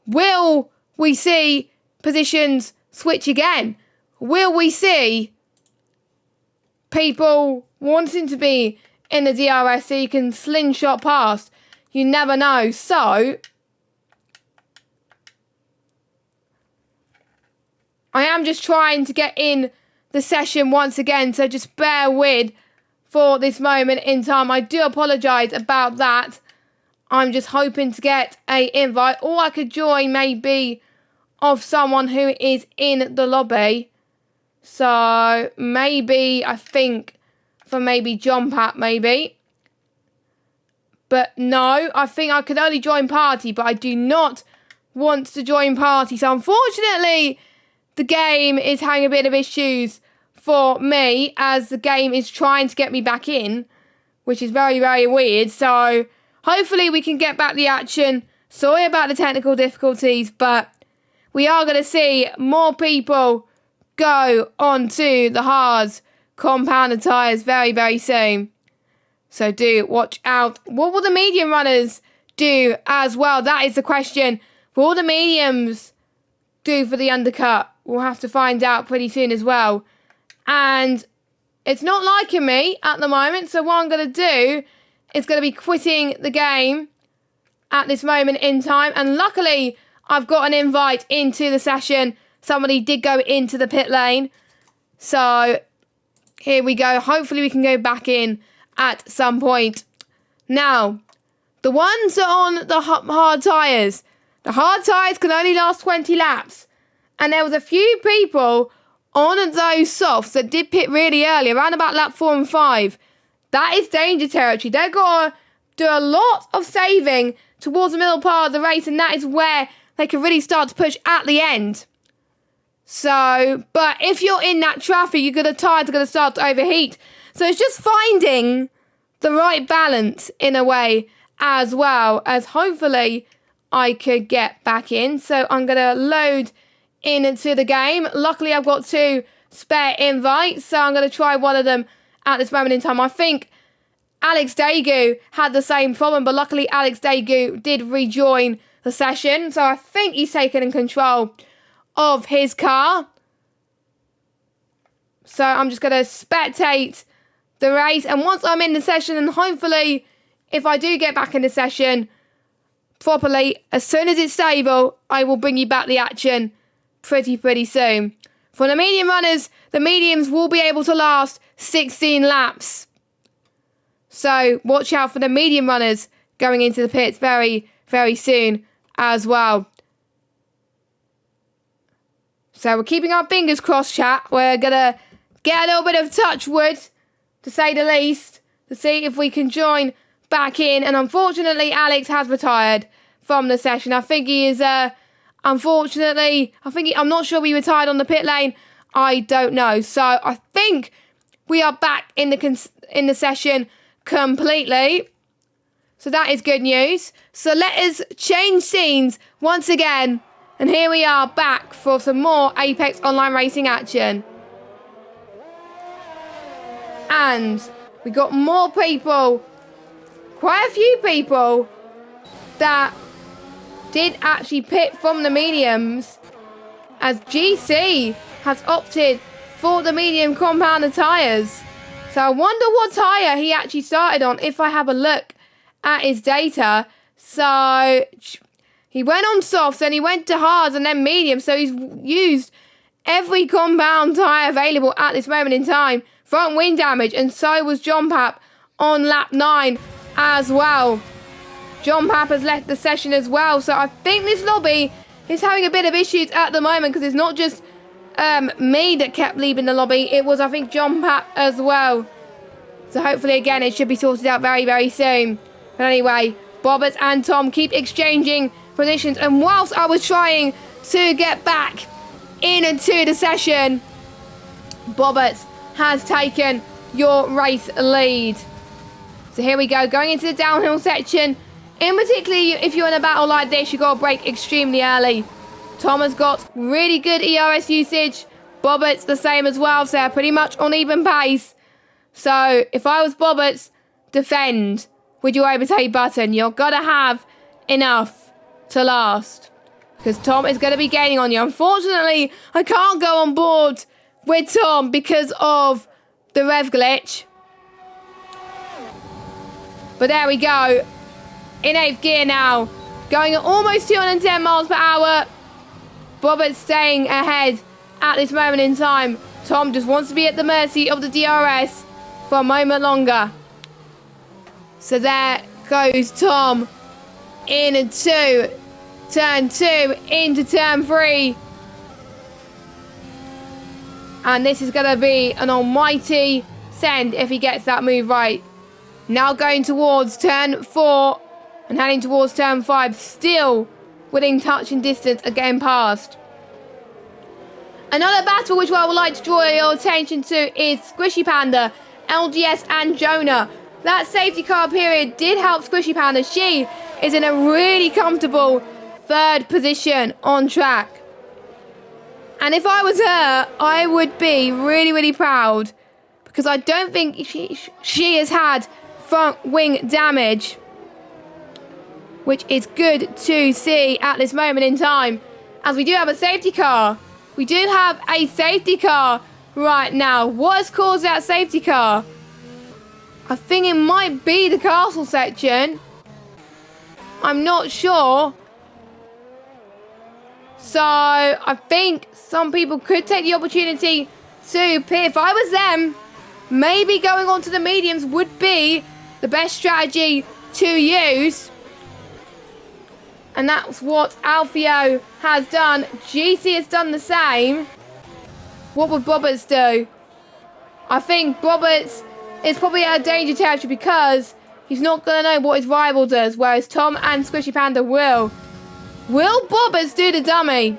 S1: will we see positions switch again? Will we see people wanting to be in the DRS so you can slingshot past? You never know. So I am just trying to get in the session once again, so just bear with for this moment in time. I do apologise about that. I'm just hoping to get a invite, or I could join maybe of someone who is in the lobby. So maybe, I think, for maybe John Pat, maybe. But no, I think I could only join party, but I do not want to join party. So unfortunately, the game is having a bit of issues for me, as the game is trying to get me back in, which is very, very weird. So hopefully we can get back the action. Sorry about the technical difficulties, but we are going to see more people go onto the hard compounded tyres very, very soon. So do watch out. What will the medium runners do as well? That is the question. Will the mediums do for the undercut? We'll have to find out pretty soon as well. And it's not liking me at the moment. So what I'm going to do is going to be quitting the game at this moment in time. And luckily, I've got an invite into the session. Somebody did go into the pit lane. So here we go. Hopefully we can go back in at some point. Now, the ones on the hard tyres. The hard tyres can only last 20 laps. And there was a few people on those softs that did pit really early, around about lap 4 and 5. That is danger territory. They've got to do a lot of saving towards the middle part of the race, and that is where they can really start to push at the end. So, but if you're in that traffic, the tyres are going to start to overheat. So it's just finding the right balance in a way, as well as hopefully I could get back in. So I'm going to load into the game. Luckily, I've got 2 spare invites, so I'm going to try one of them at this moment in time. I think Alex Daegu had the same problem, but luckily Alex Daegu did rejoin the session, so I think he's taken control of his car. So I'm just going to spectate the race, and once I'm in the session, and hopefully if I do get back in the session properly, as soon as it's stable, I will bring you back the action pretty soon. For the medium runners, the mediums will be able to last 16 laps. So watch out for the medium runners going into the pits very, very soon as well. So we're keeping our fingers crossed, chat. We're going to get a little bit of touch wood, to say the least, to see if we can join back in. And unfortunately, Alex has retired from the session. I think he is, unfortunately, I'm not sure he retired on the pit lane. I don't know. So I think we are back in the session completely. So that is good news. So let us change scenes once again. And here we are back for some more Apex Online Racing action. And we got more people, quite a few people, that did actually pit from the mediums, as GC has opted for the medium compounded tyres. So I wonder what tyre he actually started on if I have a look at his data. So he went on softs, then he went to hards and then medium. So he's used every compound tyre available at this moment in time. Front wing damage, and so was John Pap on lap 9 as well. John Pap has left the session as well. So I think this lobby is having a bit of issues at the moment, because it's not just me that kept leaving the lobby. It was, I think, John Pap as well. So hopefully, again, it should be sorted out very, very soon. But anyway, Bobbert and Tom keep exchanging positions. And whilst I was trying to get back into the session, Bobbert has taken your race lead. So here we go, going into the downhill section. In particular, if you're in a battle like this, you've got to brake extremely early. Tom has got really good ERS usage. Bobbert's the same as well, so they're pretty much on even pace. So if I was Bobbert's, defend with your overtake button. You're got to have enough to last, because Tom is going to be gaining on you. Unfortunately, I can't go on board with Tom because of the rev glitch. But there we go. In 8th gear now. Going at almost 210 miles per hour. Bobbert staying ahead at this moment in time. Tom just wants to be at the mercy of the DRS for a moment longer. So there goes Tom into turn 2, into turn 3. And this is going to be an almighty send if he gets that move right. Now going towards turn 4 and heading towards turn 5. Still within touching distance of getting past. Another battle which I would like to draw your attention to is Squishy Panda, LGS and Jonah. That safety car period did help Squishy Panda. She is in a really comfortable 3rd position on track. And if I was her, I would be really, really proud. Because I don't think she has had front wing damage. Which is good to see at this moment in time. As we do have a safety car. We do have a safety car right now. What has caused that safety car? I think it might be the castle section. I'm not sure. So, I think some people could take the opportunity to pit. If I was them, maybe going on to the mediums would be the best strategy to use. And that's what Alfio has done. GC has done the same. What would Bobbers do? I think Bobbers is probably out of danger territory because he's not going to know what his rival does, whereas Tom and Squishy Panda will. Will Bobbers do the dummy?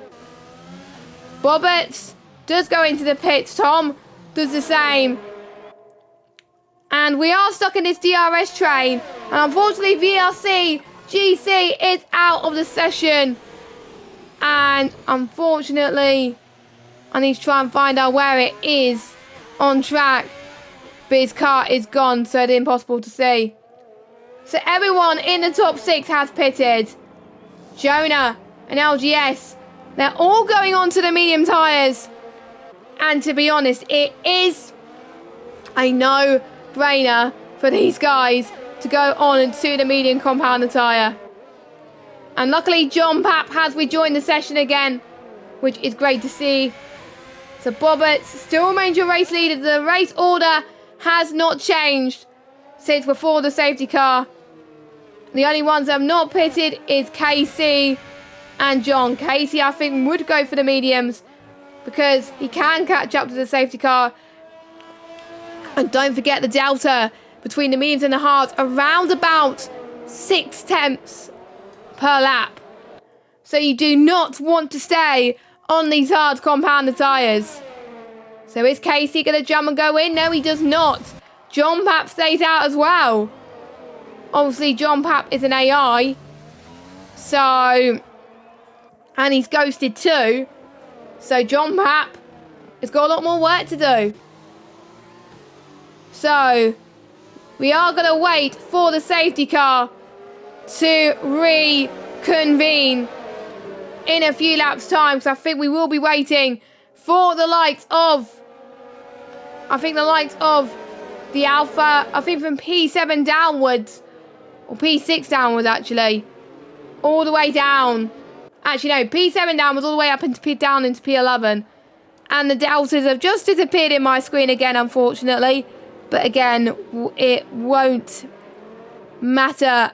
S1: Bobbers does go into the pits. Tom does the same. And we are stuck in this DRS train. And unfortunately, VRC GC is out of the session. And unfortunately, I need to try and find out where it is on track. But his car is gone, so it's impossible to see. So everyone in the top 6 has pitted. Jonah and LGS, they're all going on to the medium tyres. And to be honest, it is a no-brainer for these guys to go on to the medium compounder tyre. And luckily, John Papp has rejoined the session again, which is great to see. So Bobbert still remains your race leader. The race order has not changed since before the safety car. The only ones that have not pitted is Casey and John. Casey, I think, would go for the mediums because he can catch up to the safety car. And don't forget the delta between the mediums and the hards, around about 6 tenths per lap. So you do not want to stay on these hard compounder tyres. So is Casey going to jump and go in? No, he does not. John Papp stays out as well. Obviously, John Papp is an AI. So, and he's ghosted too. So John Papp has got a lot more work to do. So, we are going to wait for the safety car to reconvene in a few laps' time. Because I think we will be waiting for the likes of, the Alpha, I think from P7 downwards. Or P6 downwards, actually. All the way down. Actually, no. P7 downwards all the way up down into P11. And the deltas have just disappeared in my screen again, unfortunately. But again, it won't matter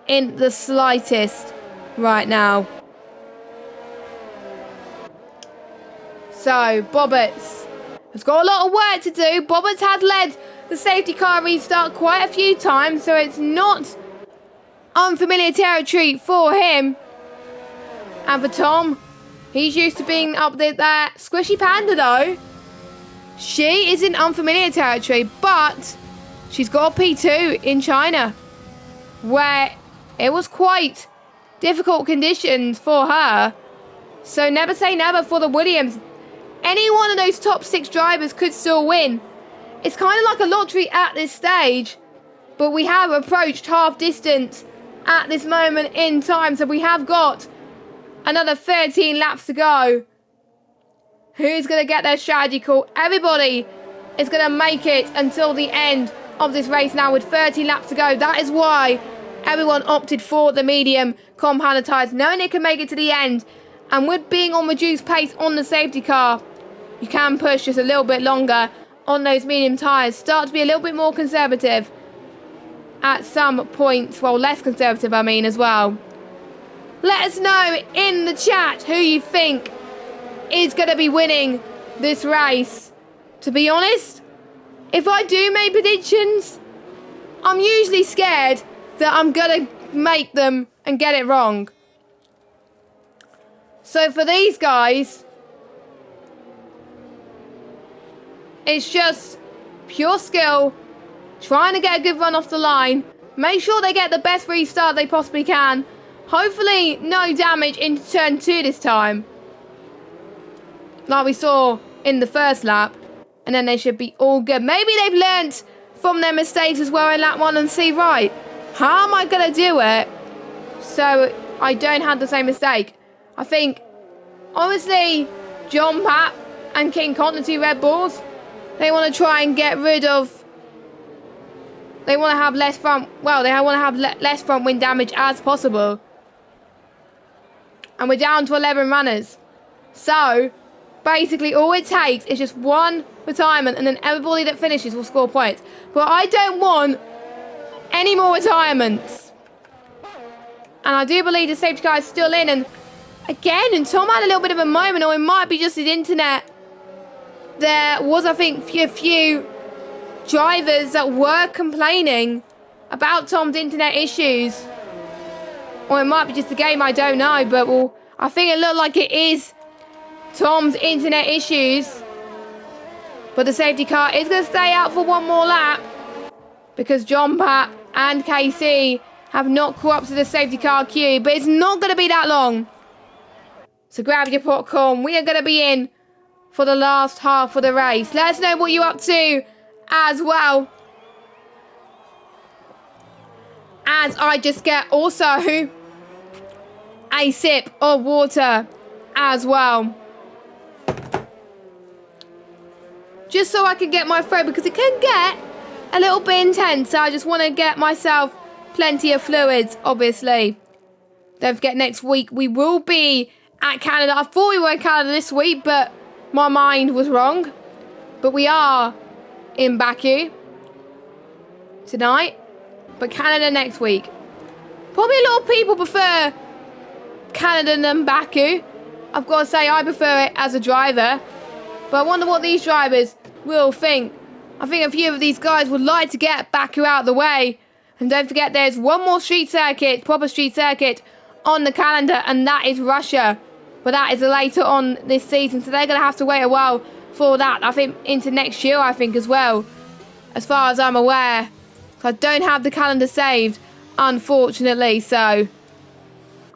S1: in the slightest right now. So, Bobberts has got a lot of work to do. Bobberts has led the safety car restart quite a few times, so it's not unfamiliar territory for him. And for Tom, he's used to being up there. Squishy Panda, though, she is in unfamiliar territory, but she's got a P2 in China, where it was quite difficult conditions for her. So never say never for the Williams. Any one of those top 6 drivers could still win. It's kind of like a lottery at this stage, but we have approached half distance at this moment in time, so we have got another 13 laps to go. Who's going to get their strategy call? Everybody is going to make it until the end of this race now with 13 laps to go. That is why everyone opted for the medium compounder tyres, knowing it can make it to the end. And with being on reduced pace on the safety car, you can push just a little bit longer on those medium tyres. Start to be a little bit more conservative at some points. Well, less conservative, I mean, as well. Let us know in the chat who you think is going to be winning this race. To be honest, if I do make predictions, I'm usually scared that I'm going to make them and get it wrong. So for these guys, it's just pure skill, trying to get a good run off the line, make sure they get the best restart they possibly can. Hopefully no damage into turn 2 this time, like we saw in the first lap, and then they should be all good. Maybe they've learnt from their mistakes as well in lap 1 and see, right, how am I going to do it so I don't have the same mistake? I think, obviously, John Pat and King Cotton, the 2 Red Bulls, they want to try and get rid of, they want to have less front, well, they want to have less front wing damage as possible. And we're down to 11 runners. So, basically, all it takes is just one retirement, and then everybody that finishes will score points. But I don't want any more retirements. And I do believe the safety car is still in. And again, and Tom had a little bit of a moment, or it might be just his internet. There was, I think, a few drivers that were complaining about Tom's internet issues. Or it might be just the game, I don't know. But well, I think it looked like it is Tom's internet issues. But the safety car is going to stay out for one more lap, because John Pat and KC have not caught up to the safety car queue. But it's not going to be that long. So grab your popcorn. We are going to be in for the last half of the race. Let us know what you're up to as well. As I just get also a sip of water as well. Just so I can get my throat, because it can get a little bit intense. So I just want to get myself plenty of fluids, obviously. Don't forget, next week we will be at Canada. I thought we were in Canada this week, but my mind was wrong. But we are in Baku tonight, but Canada next week. Probably a lot of people prefer Canada than Baku. I've got to say, I prefer it as a driver. But I wonder what these drivers will think. I think a few of these guys would like to get Baku out of the way. And don't forget, there's one more street circuit, proper street circuit, on the calendar, and that is Russia. But that is later on this season, so they're going to have to wait a while for that. I think into next year, I think, as well, as far as I'm aware. I don't have the calendar saved, unfortunately, so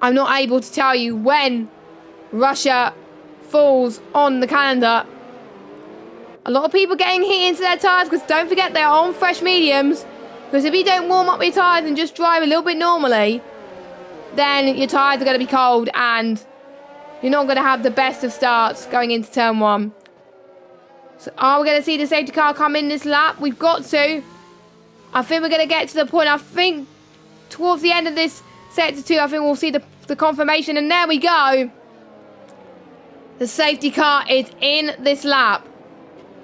S1: I'm not able to tell you when Russia falls on the calendar. A lot of people getting heat into their tyres, because don't forget, they're on fresh mediums. Because if you don't warm up your tyres and just drive a little bit normally, then your tyres are going to be cold and you're not going to have the best of starts going into turn 1. So are we going to see the safety car come in this lap? We've got to. I think we're going to get to the point, I think, towards the end of this sector 2, I think we'll see the confirmation. And there we go. The safety car is in this lap.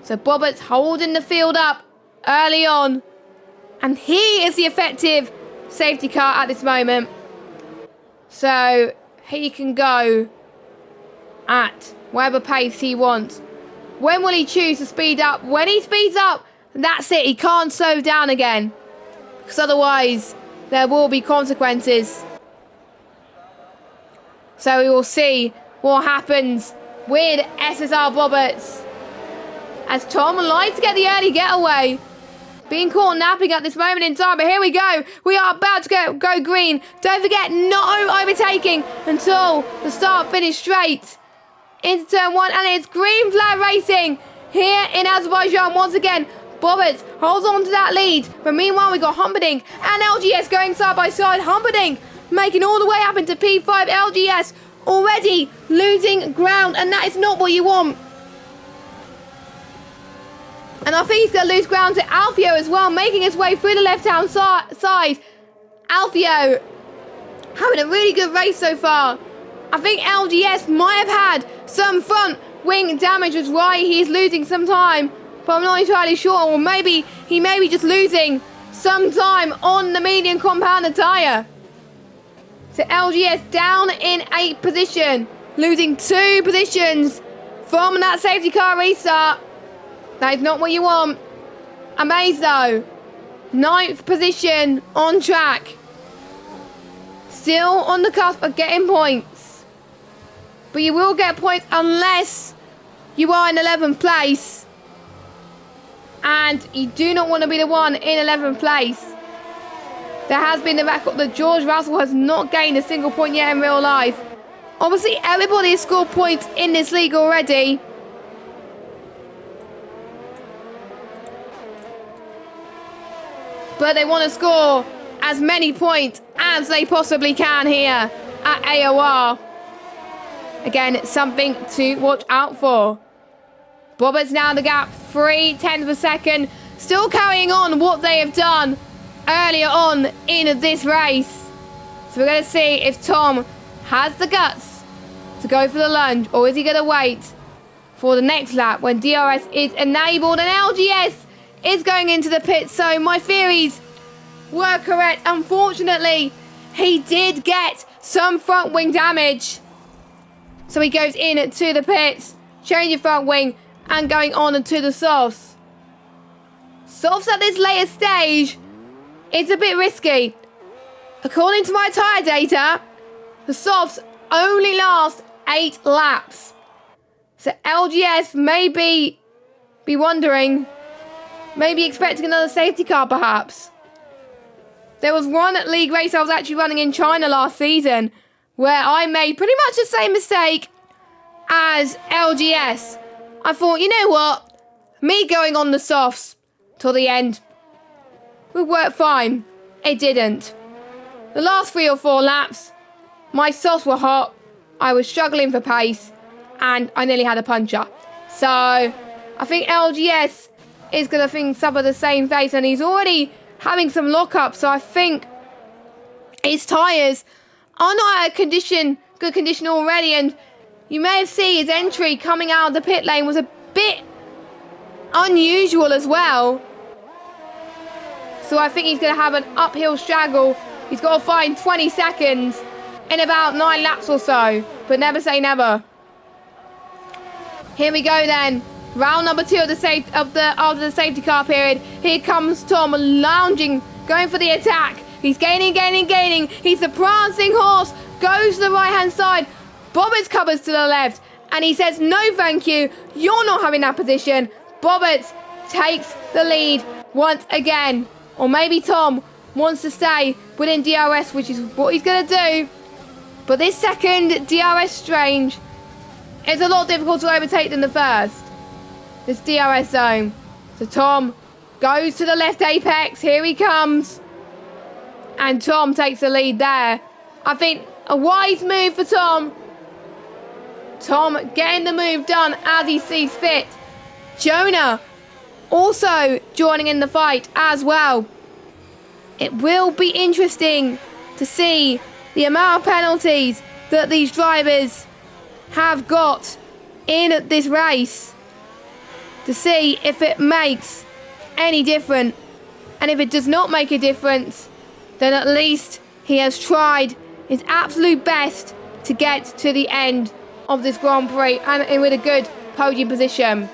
S1: So Bobbert's holding the field up early on. And he is the effective safety car at this moment. So he can go at whatever pace he wants. When will he choose to speed up? When he speeds up, that's it. He can't slow down again, because otherwise there will be consequences. So we will see what happens with SSR Bobberts, as Tom likes to get the early getaway. Being caught napping at this moment in time, but here we go. We are about to go green. Don't forget, no overtaking until the start-finish straight into turn 1, and it's green flag racing here in Azerbaijan once again. Bobberts holds on to that lead, but meanwhile we got Humperdinck and LGS going side by side. Humperdinck making all the way up into P5. LGS already losing ground, and that is not what you want. And I think he's going to lose ground to Alfio as well, making his way through the left-hand side. Alfio having a really good race so far. I think LGS might have had some front wing damage, which is why he's losing some time. But I'm not entirely sure. Or maybe he may be just losing some time on the medium compounder tyre. So LGS down in 8th position, losing 2 positions from that safety car restart. That is not what you want. Amaze though, 9th position on track. Still on the cusp of getting points. But you will get points unless you are in 11th place. And you do not want to be the one in 11th place. There has been the record that George Russell has not gained a single point yet in real life. Obviously, everybody has scored points in this league already. But they want to score as many points as they possibly can here at AOR. Again, it's something to watch out for. Roberts now in the gap, 0.3 of a second. Still carrying on what they have done earlier on in this race. So we're going to see if Tom has the guts to go for the lunge, or is he going to wait for the next lap when DRS is enabled and LGS is going into the pit. So my theories were correct. Unfortunately, he did get some front wing damage. So he goes in to the pits, changing front wing and going on to the softs. Softs at this later stage, it's a bit risky. According to my tyre data, the softs only last 8 laps. So LGS may be wondering, maybe expecting another safety car perhaps. There was one league race I was actually running in China last season where I made pretty much the same mistake as LGS. I thought, you know what? Me going on the softs till the end would work fine. It didn't. The last 3 or 4 laps, my softs were hot, I was struggling for pace, and I nearly had a puncher. So, I think LGS is going to think some of the same face, and he's already having some lockup, so I think his tyres are not at a good condition already, and you may have seen his entry coming out of the pit lane was a bit unusual as well. So I think he's going to have an uphill struggle. He's got to find 20 seconds in about 9 laps or so. But never say never. Here we go then. Round number 2 of after the safety car period. Here comes Tom lounging, going for the attack. He's gaining. He's the prancing horse. Goes to the right-hand side. Bobbitt's covers to the left. And he says, no thank you. You're not having that position. Bobbitt takes the lead once again. Or maybe Tom wants to stay within DRS, which is what he's going to do. But this second DRS strange is a lot difficult to overtake than the first. This DRS zone. So Tom goes to the left apex. Here he comes. And Tom takes the lead there. I think a wise move for Tom. Tom getting the move done as he sees fit. Jonah also joining in the fight as well. It will be interesting to see the amount of penalties that these drivers have got in this race, to see if it makes any difference. And if it does not make a difference, then at least he has tried his absolute best to get to the end of this Grand Prix and with a good podium position.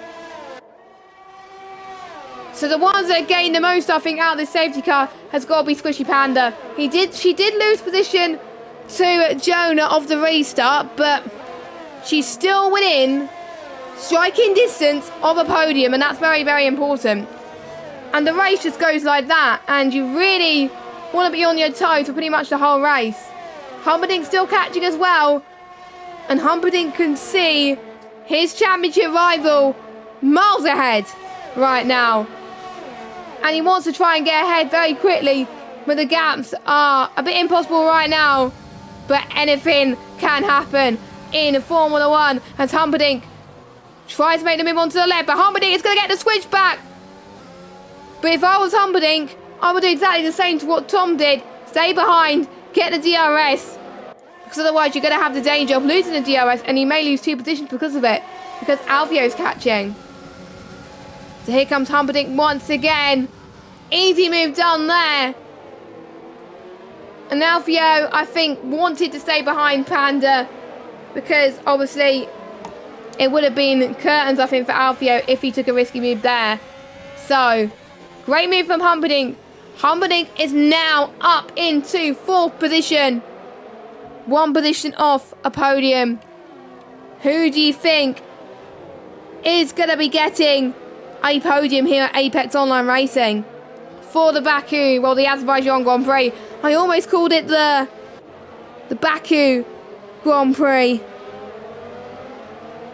S1: So the ones that gained the most, I think, out of this safety car has got to be Squishy Panda. She did lose position to Jonah of the restart, but she's still within striking distance of a podium, and that's very, very important. And the race just goes like that, and you really want to be on your toes for pretty much the whole race. Humperdinck's still catching as well, and Humperdinck can see his championship rival miles ahead right now. And he wants to try and get ahead very quickly, but the gaps are a bit impossible right now. But anything can happen in Formula 1 as Humperdinck tries to make the move onto the left, but Humperdinck is going to get the switch back. But if I was Humperdinck, I would do exactly the same to what Tom did. Stay behind, get the DRS, because otherwise you're going to have the danger of losing the DRS, and you may lose 2 positions because of it, because Alfio's catching. So here comes Humperdinck once again. Easy move done there. And Alfio, I think, wanted to stay behind Panda because obviously it would have been curtains, I think, for Alfio if he took a risky move there. So, great move from Humperdinck. Humperdinck is now up into 4th position. 1 position off a podium. Who do you think is going to be getting a podium here at Apex Online Racing for the Baku, well, the Azerbaijan Grand Prix? I almost called it the Baku Grand Prix.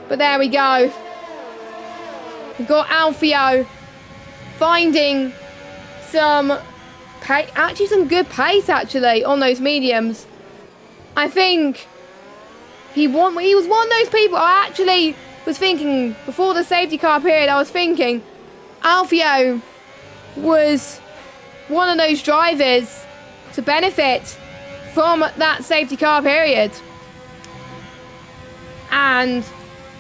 S1: But there we go. We've got Alfio finding some pace, actually some good pace actually on those mediums. I think he was one of those people I actually was thinking before the safety car period. I was thinking Alfio was one of those drivers to benefit from that safety car period, and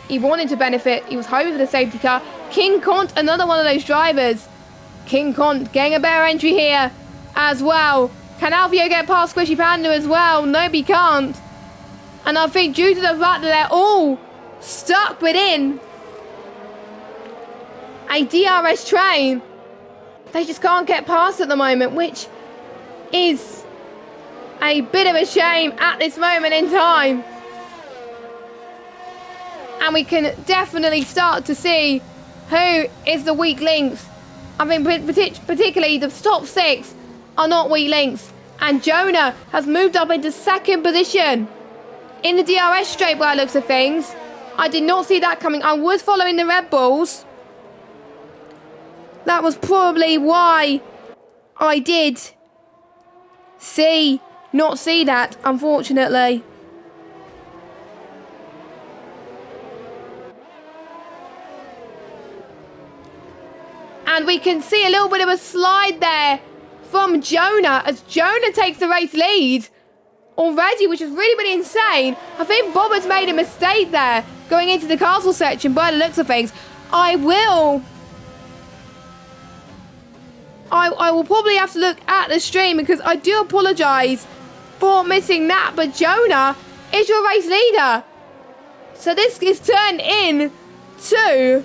S1: he wanted to benefit. He was hoping for the safety car. King Kont, another one of those drivers. King Kont getting a better entry here as well. Can Alfio get past Squishy Panda as well? Nope, he can't. And I think due to the fact that they're all stuck within a DRS train, they just can't get past at the moment, which is a bit of a shame at this moment in time. And we can definitely start to see who is the weak links. I mean, particularly the top 6 are not weak links. And Jonah has moved up into 2nd position in the DRS straight by the looks of things. I did not see that coming. I was following the Red Bulls. That was probably why I did not see that, unfortunately. And we can see a little bit of a slide there from Jonah as Jonah takes the race lead already, which is really, really insane. I think Bob has made a mistake there going into the castle section by the looks of things. I will probably have to look at the stream because I do apologise for missing that, but Jonah is your race leader. So this is turned into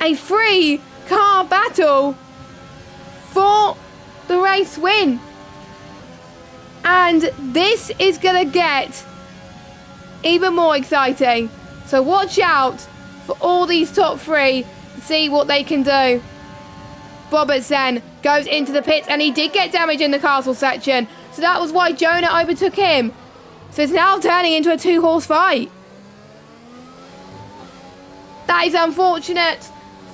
S1: a 3-car battle for the race win. And this is going to get even more exciting. So watch out for all these top 3 to see what they can do. Roberts then goes into the pits and he did get damage in the castle section. So that was why Jonah overtook him. So it's now turning into a 2-horse fight. That is unfortunate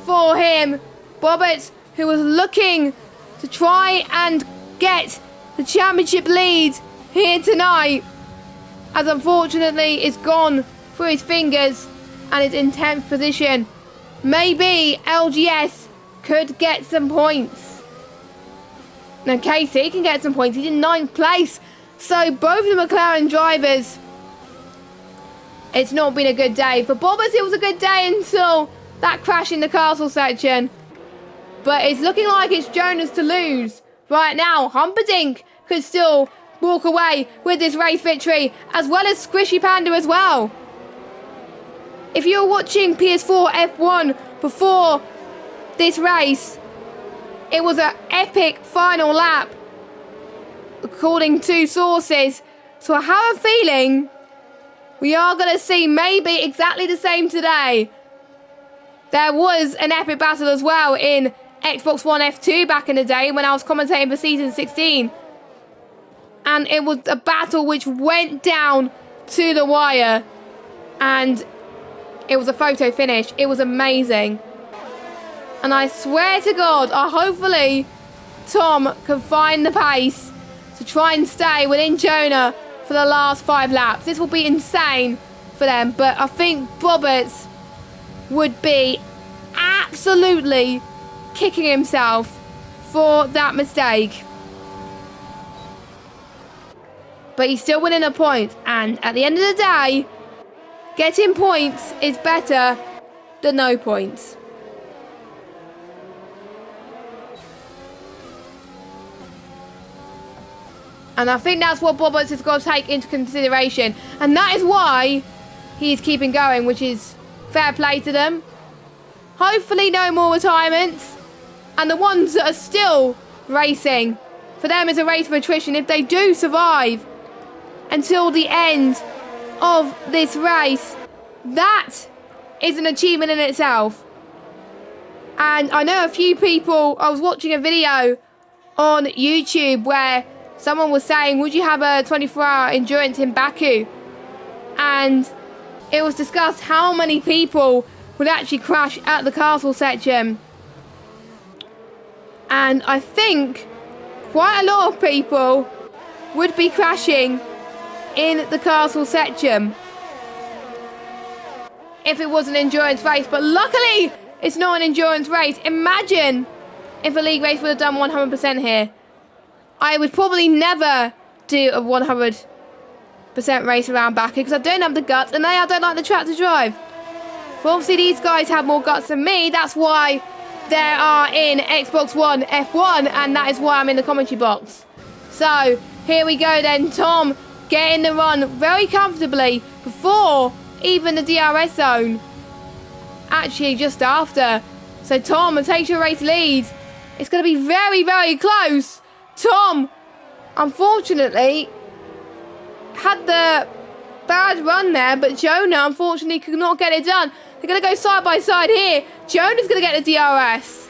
S1: for him. Roberts, who was looking to try and get the championship lead here tonight, as unfortunately it's gone through his fingers and is in 10th position. Maybe LGS could get some points. Now Casey can get some points. He's in 9th place. So both of the McLaren drivers, it's not been a good day. For Bobbers, it was a good day until that crash in the castle section. But it's looking like it's Jonas to lose right now. Humperdinck could still walk away with this race victory, as well as Squishy Panda as well. If you were watching PS4 F1 before this race, it was an epic final lap, according to sources. So I have a feeling we are going to see maybe exactly the same today. There was an epic battle as well in Xbox One F2 back in the day when I was commentating for Season 16. And it was a battle which went down to the wire. And it was a photo finish. It was amazing. And I swear to God, hopefully Tom can find the pace to try and stay within Jonah for the last 5 laps. This will be insane for them. But I think Roberts would be absolutely kicking himself for that mistake. But he's still winning a point. And at the end of the day, getting points is better than no points. And I think that's what Bobbers has got to take into consideration. And that is why he's keeping going, which is fair play to them. Hopefully no more retirements. And the ones that are still racing, for them it's a race for attrition. If they do survive until the end of this race, that is an achievement in itself. And I know a few people, I was watching a video on YouTube where someone was saying, would you have a 24-hour endurance in Baku? And it was discussed how many people would actually crash at the castle section. And I think quite a lot of people would be crashing in the castle section if it was an endurance race. But luckily, it's not an endurance race. Imagine if a league race would have done 100% here. I would probably never do a 100% race around Baku because I don't have the guts, and I don't like the track to drive. But obviously these guys have more guts than me. That's why they are in Xbox One F1, and that is why I'm in the commentary box. So here we go then. Tom getting the run very comfortably before even the DRS zone. Actually, just after. So Tom takes your race lead. It's going to be very, very close. Tom, unfortunately, had the bad run there, but Jonah, unfortunately, could not get it done. They're going to go side by side here. Jonah's going to get the DRS.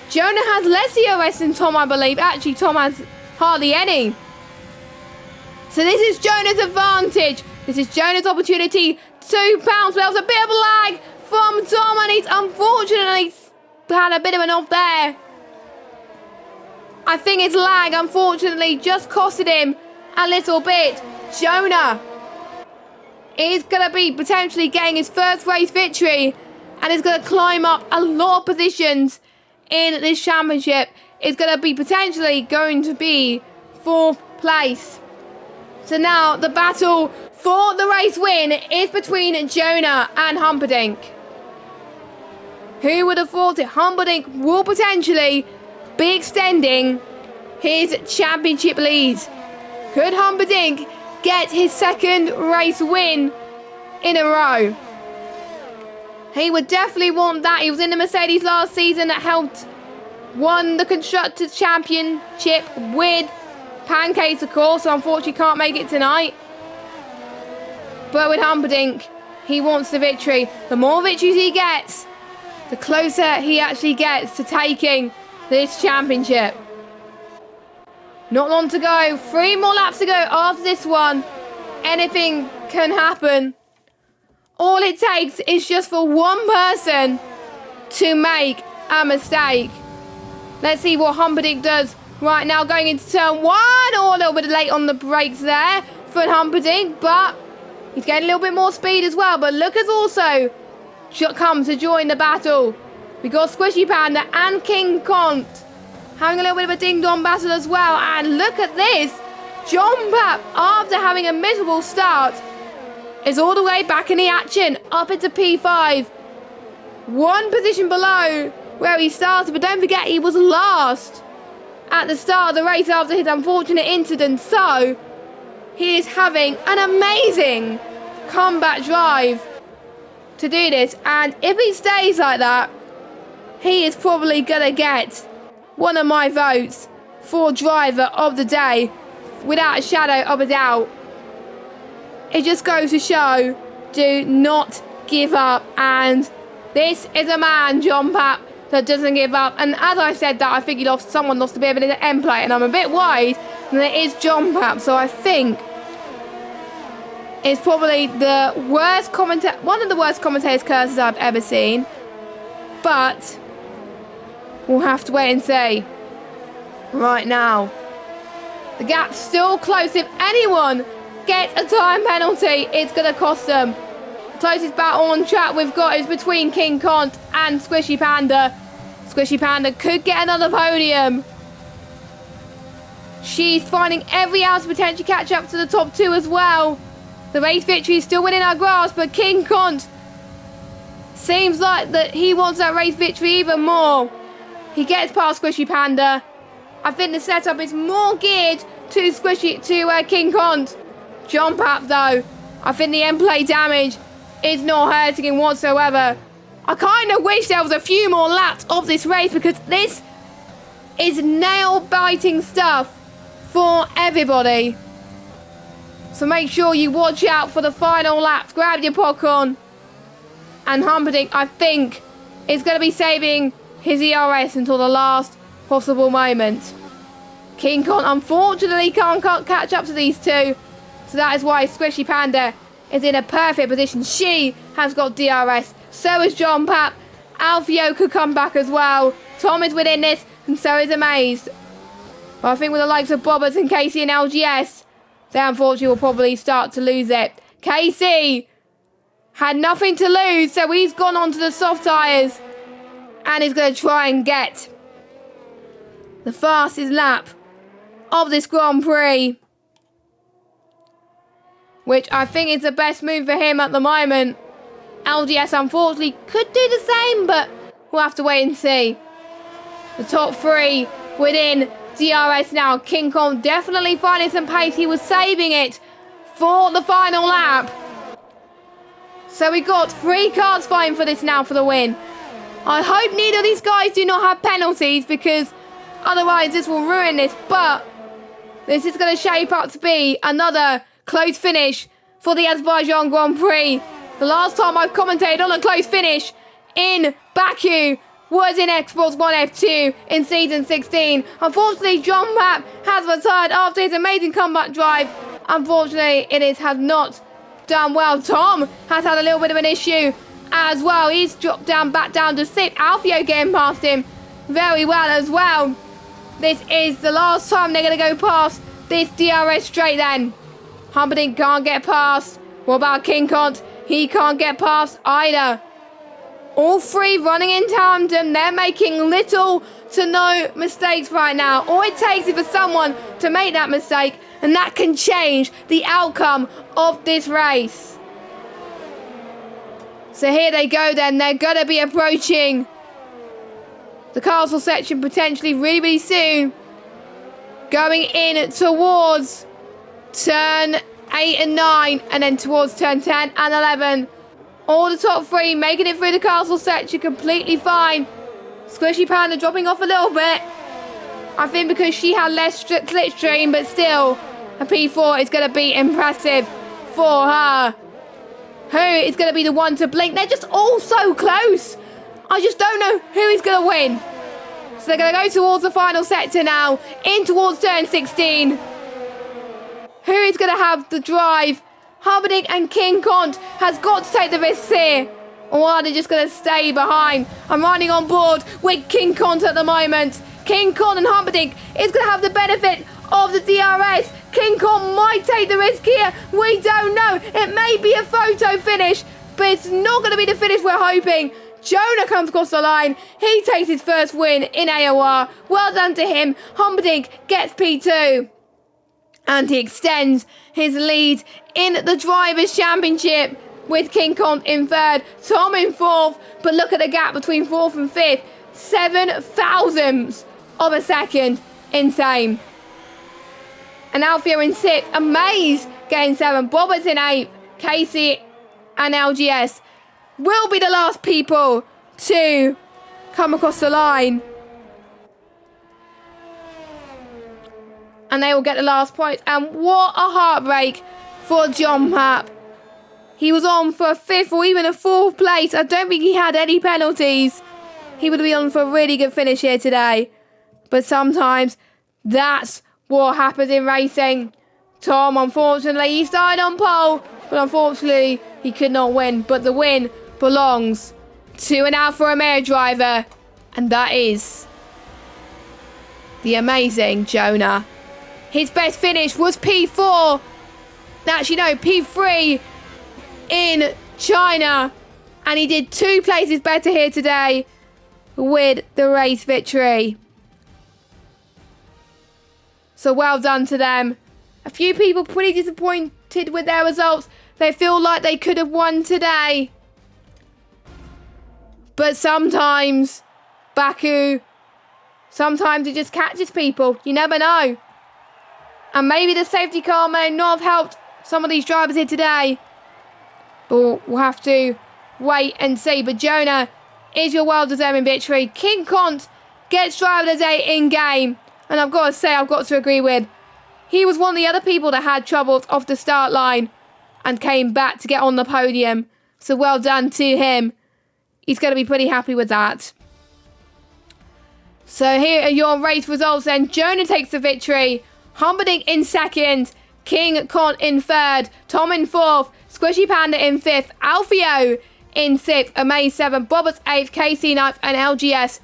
S1: Jonah has less DRS than Tom, I believe. Actually, Tom has hardly any. So this is Jonah's advantage. This is Jonah's opportunity to pounce. There was a bit of lag from Tom, and he's unfortunately had a bit of an off there. I think his lag, unfortunately, just costed him a little bit. Jonah is going to be potentially getting his first race victory, and is going to climb up a lot of positions in this championship. It's going to be potentially going to be 4th place. So now the battle for the race win is between Jonah and Humperdinck. Who would have thought it? Humperdinck will potentially be extending his championship lead. Could Humperdinck get his 2nd race win in a row? He would definitely want that. He was in the Mercedes last season that helped won the Constructors' Championship with Pancakes, of course, so unfortunately can't make it tonight. But with Humperdinck, he wants the victory. The more victories he gets, the closer he actually gets to taking this championship. Not long to go. 3 more laps to go after this one. Anything can happen. All it takes is just for one person to make a mistake. Let's see what Humperdinck does right now, going into turn 1. Oh, a little bit late on the brakes there for Humperdinck, but he's getting a little bit more speed as well. But look, has also come to join the battle. We got Squishy Panda and King Kont having a little bit of a ding-dong battle as well. And look at this. John Pap, after having a miserable start, is all the way back in the action, up into P5. 1 position below where he started, but don't forget he was last at the start of the race after his unfortunate incident. So he is having an amazing comeback drive to do this, and if he stays like that, he is probably gonna get one of my votes for driver of the day without a shadow of a doubt. It just goes to show, do not give up, and this is a man, John Pap, that doesn't give up. And as I said that, I think someone lost a bit of an end plate, and I'm a bit worried that it is John Pap. So I think it's probably the worst one of the worst commentators' curses I've ever seen. But we'll have to wait and see. Right now, the gap's still close. If anyone gets a time penalty, it's going to cost them. The closest battle on track we've got is between King Kont and Squishy Panda. Squishy Panda could get another podium. She's finding every hour to potentially catch up to the top 2 as well. The race victory is still within our grasp, but King Kont seems like that he wants that race victory even more. He gets past Squishy Panda. I think the setup is more geared King Kont. Jump up though. I think the end play damage is not hurting him whatsoever. I kind of wish there was a few more laps of this race because this is nail-biting stuff for everybody. So make sure you watch out for the final laps. Grab your popcorn. And Humperdinck, I think, is going to be saving his ERS until the last possible moment. King Kont, unfortunately, can't catch up to these two. So that is why Squishy Panda is in a perfect position. She has got DRS. So is John Pap. Alfio could come back as well. Tom is within this, and so is Amazed. But I think with the likes of Bobbers and Casey and LGS, they unfortunately will probably start to lose it. Casey had nothing to lose, so he's gone onto the soft tyres. And he's going to try and get the fastest lap of this Grand Prix. Which I think is the best move for him at the moment. LGS unfortunately could do the same, but we'll have to wait and see. The top three within DRS now. King Kong definitely finding some pace. He was saving it for the final lap. So we got 3 cars fighting for this now for the win. I hope neither of these guys do not have penalties because otherwise this will ruin this. But this is going to shape up to be another close finish for the Azerbaijan Grand Prix. The last time I've commentated on a close finish in Baku was in Xbox One F2 in Season 16. Unfortunately, John Mapp has retired after his amazing comeback drive. Unfortunately, has not done well. Tom has had a little bit of an issue as well. He's dropped back down to 6th. Alfio getting past him very well as well. This is the last time they're going to go past this DRS straight then. Humperdinck can't get past. What about King Kont? He can't get past either. All 3 running in tandem. They're making little to no mistakes right now. All it takes is for someone to make that mistake, and that can change the outcome of this race. So here they go then. They're going to be approaching the castle section potentially really soon. Going in towards turn 8 and 9, and then towards turn 10 and 11. All the top 3 making it through the castle section completely fine. Squishy Panda dropping off a little bit. I think because she had less slipstream, but still, a P4 is going to be impressive for her. Who is going to be the one to blink? They're just all so close. I just don't know who is going to win. So they're going to go towards the final sector now, in towards turn 16. Who is going to have the drive? Humperdinck and King Kont has got to take the risks here. Or are they just going to stay behind? I'm riding on board with King Kont at the moment. King Kont and Humperdinck is going to have the benefit of the DRS. King Kont might take the risk here. We don't know. It may be a photo finish, but it's not going to be the finish we're hoping. Jonah comes across the line. He takes his first win in AOR. Well done to him. Humperdinck gets P2. And he extends his lead in the Drivers' Championship with King Kont in 3rd, Tom in 4th. But look at the gap between 4th and 5th. 7 thousandths of a second. Insane. And Alfio in 6th. Amaze getting 7th. Bobbers in 8th. Casey and LGS will be the last people to come across the line. And they will get the last point. And what a heartbreak for John Mapp. He was on for a 5th or even a 4th place. I don't think he had any penalties. He would be on for a really good finish here today. But sometimes that's what happens in racing. Tom, unfortunately, he started on pole. But unfortunately, he could not win. But the win belongs to an Alfa Romeo driver. And that is the amazing Jonah. His best finish was P4. Actually, no, P3 in China. And he did 2 places better here today with the race victory. So well done to them. A few people pretty disappointed with their results. They feel like they could have won today. But sometimes, Baku, sometimes it just catches people. You never know. And maybe the safety car may not have helped some of these drivers here today. But we'll have to wait and see. But Jonah is your well-deserving victory. King Kont gets driver of the day in game. And I've got to say, I've got to agree with. He was one of the other people that had troubles off the start line and came back to get on the podium. So well done to him. He's going to be pretty happy with that. So here are your race results then. Jonah takes the victory. Humperdinck in second. King Kont in third. Tom in fourth. Squishy Panda in fifth. Alfio in sixth. Amaze seventh. Bobbers eighth. KC ninth. And LGS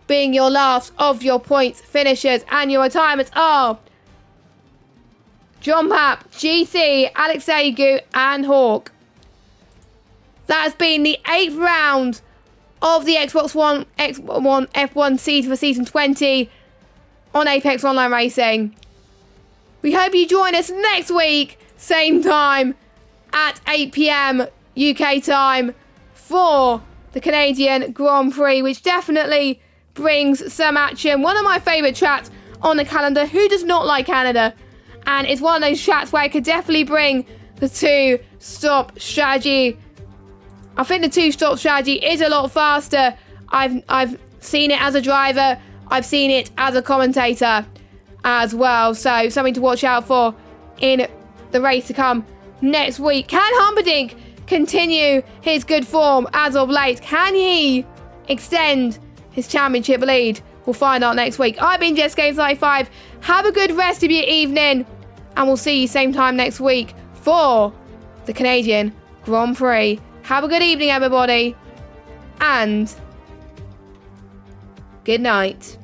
S1: being your last of your points finishers. And your retirements are John Papp, GC, Alex Agu, and Hawk. That has been the 8th round of the Xbox One F1 season for Season 20 on Apex Online Racing. We hope you join us next week, same time, at 8 PM UK time for the Canadian Grand Prix, which definitely brings some action. One of my favourite tracks on the calendar. Who does not like Canada? And it's one of those tracks where I could definitely bring the two-stop strategy. I think the two-stop strategy is a lot faster. I've seen it as a driver. I've seen it as a commentator as well. So something to watch out for in the race to come next week. Can Humperdinck continue his good form as of late? Can he extend his championship lead? We'll find out next week. I've been JessGames95. Have a good rest of your evening. And we'll see you same time next week for the Canadian Grand Prix. Have a good evening, everybody. And good night.